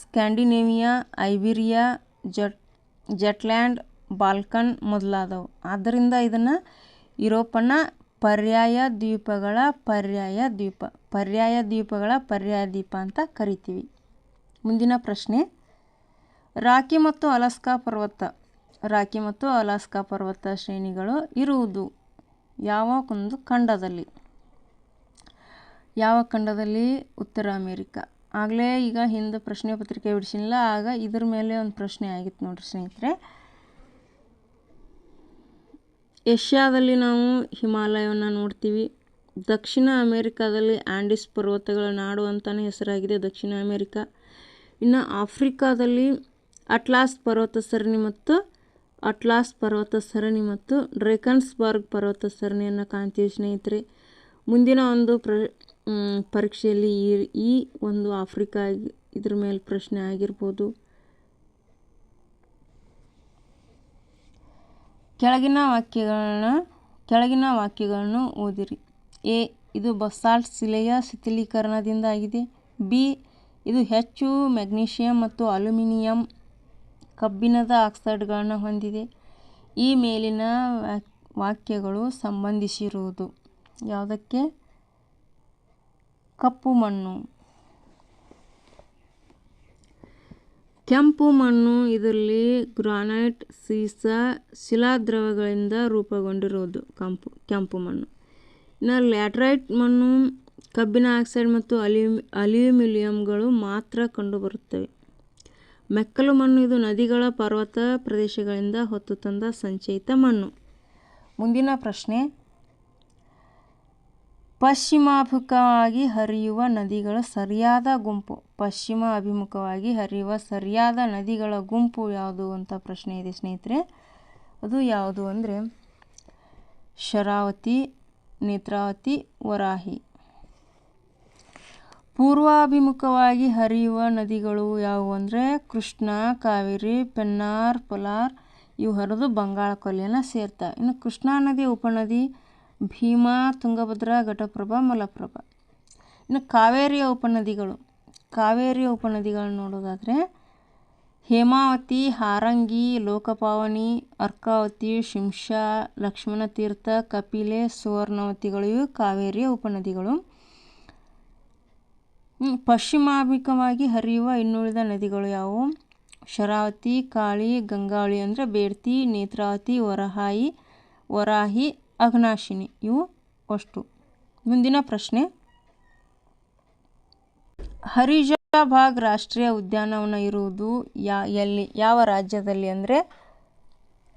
ಸ್ಕ್ಯಾಂಡಿನೇವಿಯಾ, ಐಬೀರಿಯಾ, ಜೆಟ್ಲ್ಯಾಂಡ್, ಬಾಲ್ಕನ್ ಮೊದಲಾದವು. ಆದ್ದರಿಂದ ಇದನ್ನು ಯುರೋಪನ ಪರ್ಯಾಯ ದ್ವೀಪಗಳ ಪರ್ಯಾಯ ದ್ವೀಪ ಅಂತ ಕರಿತೀವಿ. ಮುಂದಿನ ಪ್ರಶ್ನೆ, ರಾಕಿ ಮತ್ತು ಅಲಾಸ್ಕಾ ಪರ್ವತ ಶ್ರೇಣಿಗಳು ಇರುವುದು ಯಾವ ಒಂದು ಖಂಡದಲ್ಲಿ? ಯಾವ ಖಂಡದಲ್ಲಿ? ಉತ್ತರ ಅಮೇರಿಕಾ. ಆಗಲೇ ಈಗ ಹಿಂದೆ ಪ್ರಶ್ನೆ ಪತ್ರಿಕೆ ಬಿಡಿಸಿಲ್ಲ, ಆಗ ಇದ್ರ ಮೇಲೆ ಒಂದು ಪ್ರಶ್ನೆ ಆಗಿತ್ತು ನೋಡ್ರಿ ಸ್ನೇಹಿತರೆ. ಏಷ್ಯಾದಲ್ಲಿ ನಾವು ಹಿಮಾಲಯವನ್ನು ನೋಡ್ತೀವಿ. ದಕ್ಷಿಣ ಅಮೇರಿಕಾದಲ್ಲಿ ಆಂಡೀಸ್ ಪರ್ವತಗಳ ನಾಡು ಅಂತಲೇ ಹೆಸರಾಗಿದೆ ದಕ್ಷಿಣ ಅಮೇರಿಕಾ. ಇನ್ನು ಆಫ್ರಿಕಾದಲ್ಲಿ ಅಟ್ಲಾಸ್ ಪರ್ವತ ಸರಣಿ ಮತ್ತು ಡ್ರೇಕನ್ಸ್ಬರ್ಗ್ ಪರ್ವತ ಸರಣಿಯನ್ನು ಕಾಣ್ತೀವಿ ಸ್ನೇಹಿತರೆ. ಮುಂದಿನ ಒಂದು ಪರೀಕ್ಷೆಯಲ್ಲಿ ಈ ಒಂದು ಆಫ್ರಿಕಾ ಇದ್ರ ಮೇಲೆ ಪ್ರಶ್ನೆ ಆಗಿರ್ಬೋದು. ಕೆಳಗಿನ ವಾಕ್ಯಗಳನ್ನು ಓದಿರಿ. ಎ, ಇದು ಬಸಾಲ್ಟ್ ಶಿಲೆಯ ಶಿಥಿಲೀಕರಣದಿಂದ ಆಗಿದೆ. ಬಿ, ಇದು ಹೆಚ್ಚು ಮೆಗ್ನೀಷಿಯಂ ಮತ್ತು ಅಲ್ಯೂಮಿನಿಯಂ ಕಬ್ಬಿಣದ ಆಕ್ಸೈಡ್ಗಳನ್ನು ಹೊಂದಿದೆ. ಈ ಮೇಲಿನ ವಾಕ್ಯಗಳು ಸಂಬಂಧಿಸಿರುವುದು ಯಾವುದಕ್ಕೆ? ಕಪ್ಪು ಮಣ್ಣು. ಕೆಂಪು ಮಣ್ಣು ಇದರಲ್ಲಿ ಗ್ರಾನೈಟ್, ಸೀಸ, ಶಿಲಾದ್ರವಗಳಿಂದ ರೂಪುಗೊಂಡಿರುವುದು ಕೆಂಪು ಮಣ್ಣು. ಇನ್ನು ಲ್ಯಾಟರೈಟ್ ಮಣ್ಣು ಕಬ್ಬಿಣ ಆಕ್ಸೈಡ್ ಮತ್ತು ಅಲ್ಯೂಮಿನಿಯಂಗಳು ಮಾತ್ರ ಕಂಡುಬರುತ್ತವೆ. ಮೆಕ್ಕಲು ಮಣ್ಣು ಇದು ನದಿಗಳ, ಪರ್ವತ ಪ್ರದೇಶಗಳಿಂದ ಹೊತ್ತು ತಂದ ಸಂಚಯಿತ ಮಣ್ಣು. ಮುಂದಿನ ಪ್ರಶ್ನೆ, ಪಶ್ಚಿಮಾಭಿಮುಖವಾಗಿ ಹರಿಯುವ ನದಿಗಳ ಸರಿಯಾದ ಗುಂಪು. ಪಶ್ಚಿಮ ಅಭಿಮುಖವಾಗಿ ಹರಿಯುವ ಸರಿಯಾದ ನದಿಗಳ ಗುಂಪು ಯಾವುದು ಅಂತ ಪ್ರಶ್ನೆ ಇದೆ ಸ್ನೇಹಿತರೆ. ಅದು ಯಾವುದು ಅಂದರೆ ಶರಾವತಿ, ನೇತ್ರಾವತಿ, ವರಾಹಿ. ಪೂರ್ವಾಭಿಮುಖವಾಗಿ ಹರಿಯುವ ನದಿಗಳು ಯಾವುವು ಅಂದರೆ ಕೃಷ್ಣ, ಕಾವೇರಿ, ಪೆನ್ನಾರ್, ಪಲಾರ್ ಇವು ಹರಿದು ಬಂಗಾಳ ಕೊಲ್ಲಿಯನ್ನು ಸೇರ್ತವೆ. ಇನ್ನು ಕೃಷ್ಣಾ ನದಿಯ ಉಪನದಿ ಭೀಮಾ, ತುಂಗಭದ್ರಾ, ಘಟಪ್ರಭಾ, ಮಲಪ್ರಭಾ. ಇನ್ನು ಕಾವೇರಿಯ ಉಪನದಿಗಳನ್ನು ನೋಡೋದಾದರೆ ಹೇಮಾವತಿ, ಹಾರಂಗಿ, ಲೋಕಪಾವನಿ, ಅರ್ಕಾವತಿ, ಶಿಂಷಾ, ಲಕ್ಷ್ಮಣ ತೀರ್ಥ, ಕಪಿಲೆ, ಸುವರ್ಣವತಿಗಳು ಇವು ಕಾವೇರಿಯ ಉಪನದಿಗಳು. ಪಶ್ಚಿಮಾಭಿಮುಖವಾಗಿ ಹರಿಯುವ ಇನ್ನುಳಿದ ನದಿಗಳು ಯಾವುವು? ಶರಾವತಿ, ಕಾಳಿ, ಗಂಗಾವಳಿ ಅಂದರೆ ಬೇಡ್ತಿ, ನೇತ್ರಾವತಿ, ವರಾಹಿ, ಅಘನಾಶಿನಿ ಇವು ಅಷ್ಟು. ಮುಂದಿನ ಪ್ರಶ್ನೆ, ಹರಿಜಾಬಾಗ್ ರಾಷ್ಟ್ರೀಯ ಉದ್ಯಾನವನ ಇರುವುದು ಯಾವ ರಾಜ್ಯದಲ್ಲಿ ಅಂದರೆ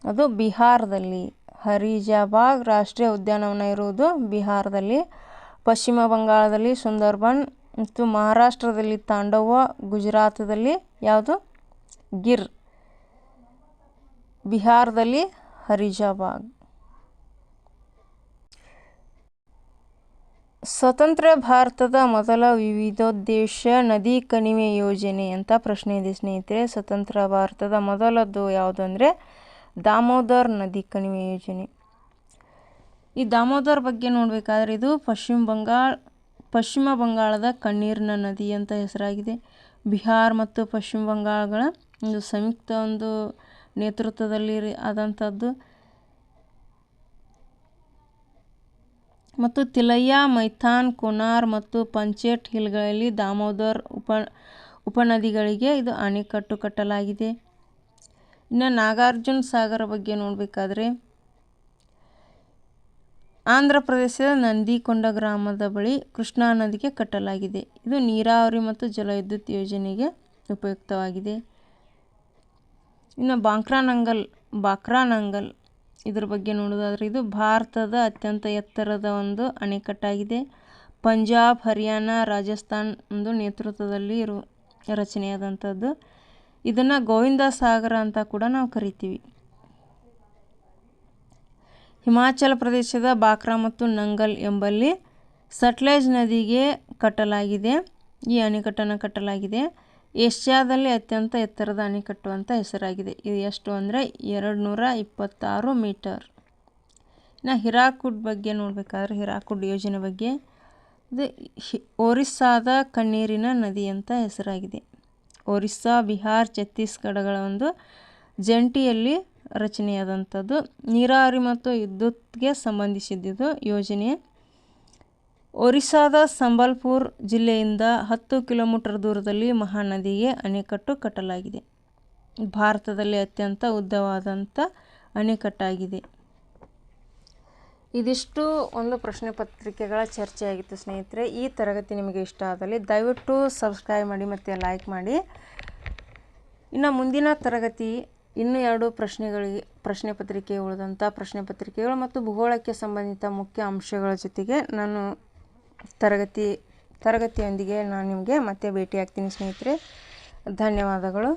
ಅದು ಬಿಹಾರದಲ್ಲಿ. ಹರಿಜಾಬಾಗ್ ರಾಷ್ಟ್ರೀಯ ಉದ್ಯಾನವನ ಇರುವುದು ಬಿಹಾರದಲ್ಲಿ. ಪಶ್ಚಿಮ ಬಂಗಾಳದಲ್ಲಿ ಸುಂದರ್ಬನ್ ಮತ್ತು ಮಹಾರಾಷ್ಟ್ರದಲ್ಲಿ ತಾಂಡವ, ಗುಜರಾತದಲ್ಲಿ ಯಾವುದು ಗಿರ್, ಬಿಹಾರದಲ್ಲಿ ಹರಿಜಾಬಾಗ್. ಸ್ವತಂತ್ರ ಭಾರತದ ಮೊದಲ ವಿವಿಧೋದ್ದೇಶ ನದಿ ಕಣಿವೆ ಯೋಜನೆ ಅಂತ ಪ್ರಶ್ನೆ ಇದೆ ಸ್ನೇಹಿತರೆ. ಸ್ವತಂತ್ರ ಭಾರತದ ಮೊದಲದ್ದು ಯಾವುದು ಅಂದರೆ ದಾಮೋದರ್ ನದಿ ಕಣಿವೆ ಯೋಜನೆ. ಈ ದಾಮೋದರ್ ಬಗ್ಗೆ ನೋಡಬೇಕಾದ್ರೆ ಇದು ಪಶ್ಚಿಮ ಬಂಗಾಳದ ಕಣ್ಣೀರಿನ ನದಿ ಅಂತ ಹೆಸರಾಗಿದೆ. ಬಿಹಾರ್ ಮತ್ತು ಪಶ್ಚಿಮ ಬಂಗಾಳಗಳ ಒಂದು ಸಂಯುಕ್ತ ಒಂದು ನೇತೃತ್ವದಲ್ಲಿ ಆದಂಥದ್ದು. ಮತ್ತು ತಿಲಯ್ಯ, ಮೈಥಾನ್, ಕೋನಾರ್ ಮತ್ತು ಪಂಚೇಟ್ ಹಿಲ್ಗಳಲ್ಲಿ ದಾಮೋದರ್ ಉಪನದಿಗಳಿಗೆ ಇದು ಅಣೆಕಟ್ಟು ಕಟ್ಟಲಾಗಿದೆ. ಇನ್ನು ನಾಗಾರ್ಜುನ ಸಾಗರ ಬಗ್ಗೆ ನೋಡಬೇಕಾದ್ರೆ ಆಂಧ್ರ ಪ್ರದೇಶದ ನಂದಿಕೊಂಡ ಗ್ರಾಮದ ಬಳಿ ಕೃಷ್ಣಾ ನದಿಗೆ ಕಟ್ಟಲಾಗಿದೆ. ಇದು ನೀರಾವರಿ ಮತ್ತು ಜಲವಿದ್ಯುತ್ ಯೋಜನೆಗೆ ಉಪಯುಕ್ತವಾಗಿದೆ. ಇನ್ನು ಬಾಕ್ರಾನಂಗಲ್ ಇದ್ರ ಬಗ್ಗೆ ನೋಡೋದಾದರೆ ಇದು ಭಾರತದ ಅತ್ಯಂತ ಎತ್ತರದ ಒಂದು ಅಣೆಕಟ್ಟಾಗಿದೆ. ಪಂಜಾಬ್, ಹರಿಯಾಣ, ರಾಜಸ್ಥಾನ್ ಒಂದು ನೇತೃತ್ವದಲ್ಲಿ ರಚನೆಯಾದಂಥದ್ದು. ಇದನ್ನು ಗೋವಿಂದ ಸಾಗರ ಅಂತ ಕೂಡ ನಾವು ಕರಿತೀವಿ. ಹಿಮಾಚಲ ಪ್ರದೇಶದ ಬಾಕ್ರಾ ಮತ್ತು ನಂಗಲ್ ಎಂಬಲ್ಲಿ ಸಟ್ಲೇಜ್ ನದಿಗೆ ಕಟ್ಟಲಾಗಿದೆ. ಈ ಅಣೆಕಟ್ಟನ್ನು ಕಟ್ಟಲಾಗಿದೆ. ಏಷ್ಯಾದಲ್ಲಿ ಅತ್ಯಂತ ಎತ್ತರದ ಅಣೆಕಟ್ಟು ಅಂತ ಹೆಸರಾಗಿದೆ. ಇದು ಎಷ್ಟು ಅಂದರೆ 226 ಮೀಟರ್. ಇನ್ನು ಹಿರಾಕುಡ್ ಬಗ್ಗೆ ನೋಡಬೇಕಾದ್ರೆ ಹಿರಾಕುಡ್ ಯೋಜನೆ ಬಗ್ಗೆ ಇದು ಒರಿಸ್ಸಾದ ಕಣ್ಣೀರಿನ ನದಿ ಅಂತ ಹೆಸರಾಗಿದೆ. ಒರಿಸ್ಸಾ, ಬಿಹಾರ್, ಛತ್ತೀಸ್ಗಢಗಳ ಒಂದು ಜಂಟಿಯಲ್ಲಿ ರಚನೆಯಾದಂಥದ್ದು. ನೀರಾವರಿ ಮತ್ತು ವಿದ್ಯುತ್ಗೆ ಸಂಬಂಧಿಸಿದ್ದು ಯೋಜನೆ. ಒರಿಸ್ಸಾದ ಸಂಬಲ್ಪುರ್ ಜಿಲ್ಲೆಯಿಂದ 10 ಕಿಲೋಮೀಟರ್ ದೂರದಲ್ಲಿ ಮಹಾನದಿಗೆ ಅಣೆಕಟ್ಟು ಕಟ್ಟಲಾಗಿದೆ. ಭಾರತದಲ್ಲಿ ಅತ್ಯಂತ ಉದ್ದವಾದಂಥ ಅಣೆಕಟ್ಟಾಗಿದೆ. ಇದಿಷ್ಟು ಒಂದು ಪ್ರಶ್ನೆ ಪತ್ರಿಕೆಗಳ ಚರ್ಚೆಯಾಗಿತ್ತು ಸ್ನೇಹಿತರೆ. ಈ ತರಗತಿ ನಿಮಗೆ ಇಷ್ಟ ಆದಲ್ಲಿ ದಯವಿಟ್ಟು ಸಬ್ಸ್ಕ್ರೈಬ್ ಮಾಡಿ ಮತ್ತು ಲೈಕ್ ಮಾಡಿ. ಇನ್ನು ಮುಂದಿನ ತರಗತಿ ಇನ್ನೂ 2 ಪ್ರಶ್ನೆ ಪತ್ರಿಕೆ ಉಳಿದಂಥ ಪ್ರಶ್ನೆ ಪತ್ರಿಕೆಗಳು ಮತ್ತು ಭೂಗೋಳಕ್ಕೆ ಸಂಬಂಧಿತ ಮುಖ್ಯ ಅಂಶಗಳ ಜೊತೆಗೆ ನಾನು ತರಗತಿಯೊಂದಿಗೆ ನಾನು ನಿಮಗೆ ಮತ್ತೆ ಭೇಟಿಯಾಗ್ತೀನಿ ಸ್ನೇಹಿತರೆ. ಧನ್ಯವಾದಗಳು.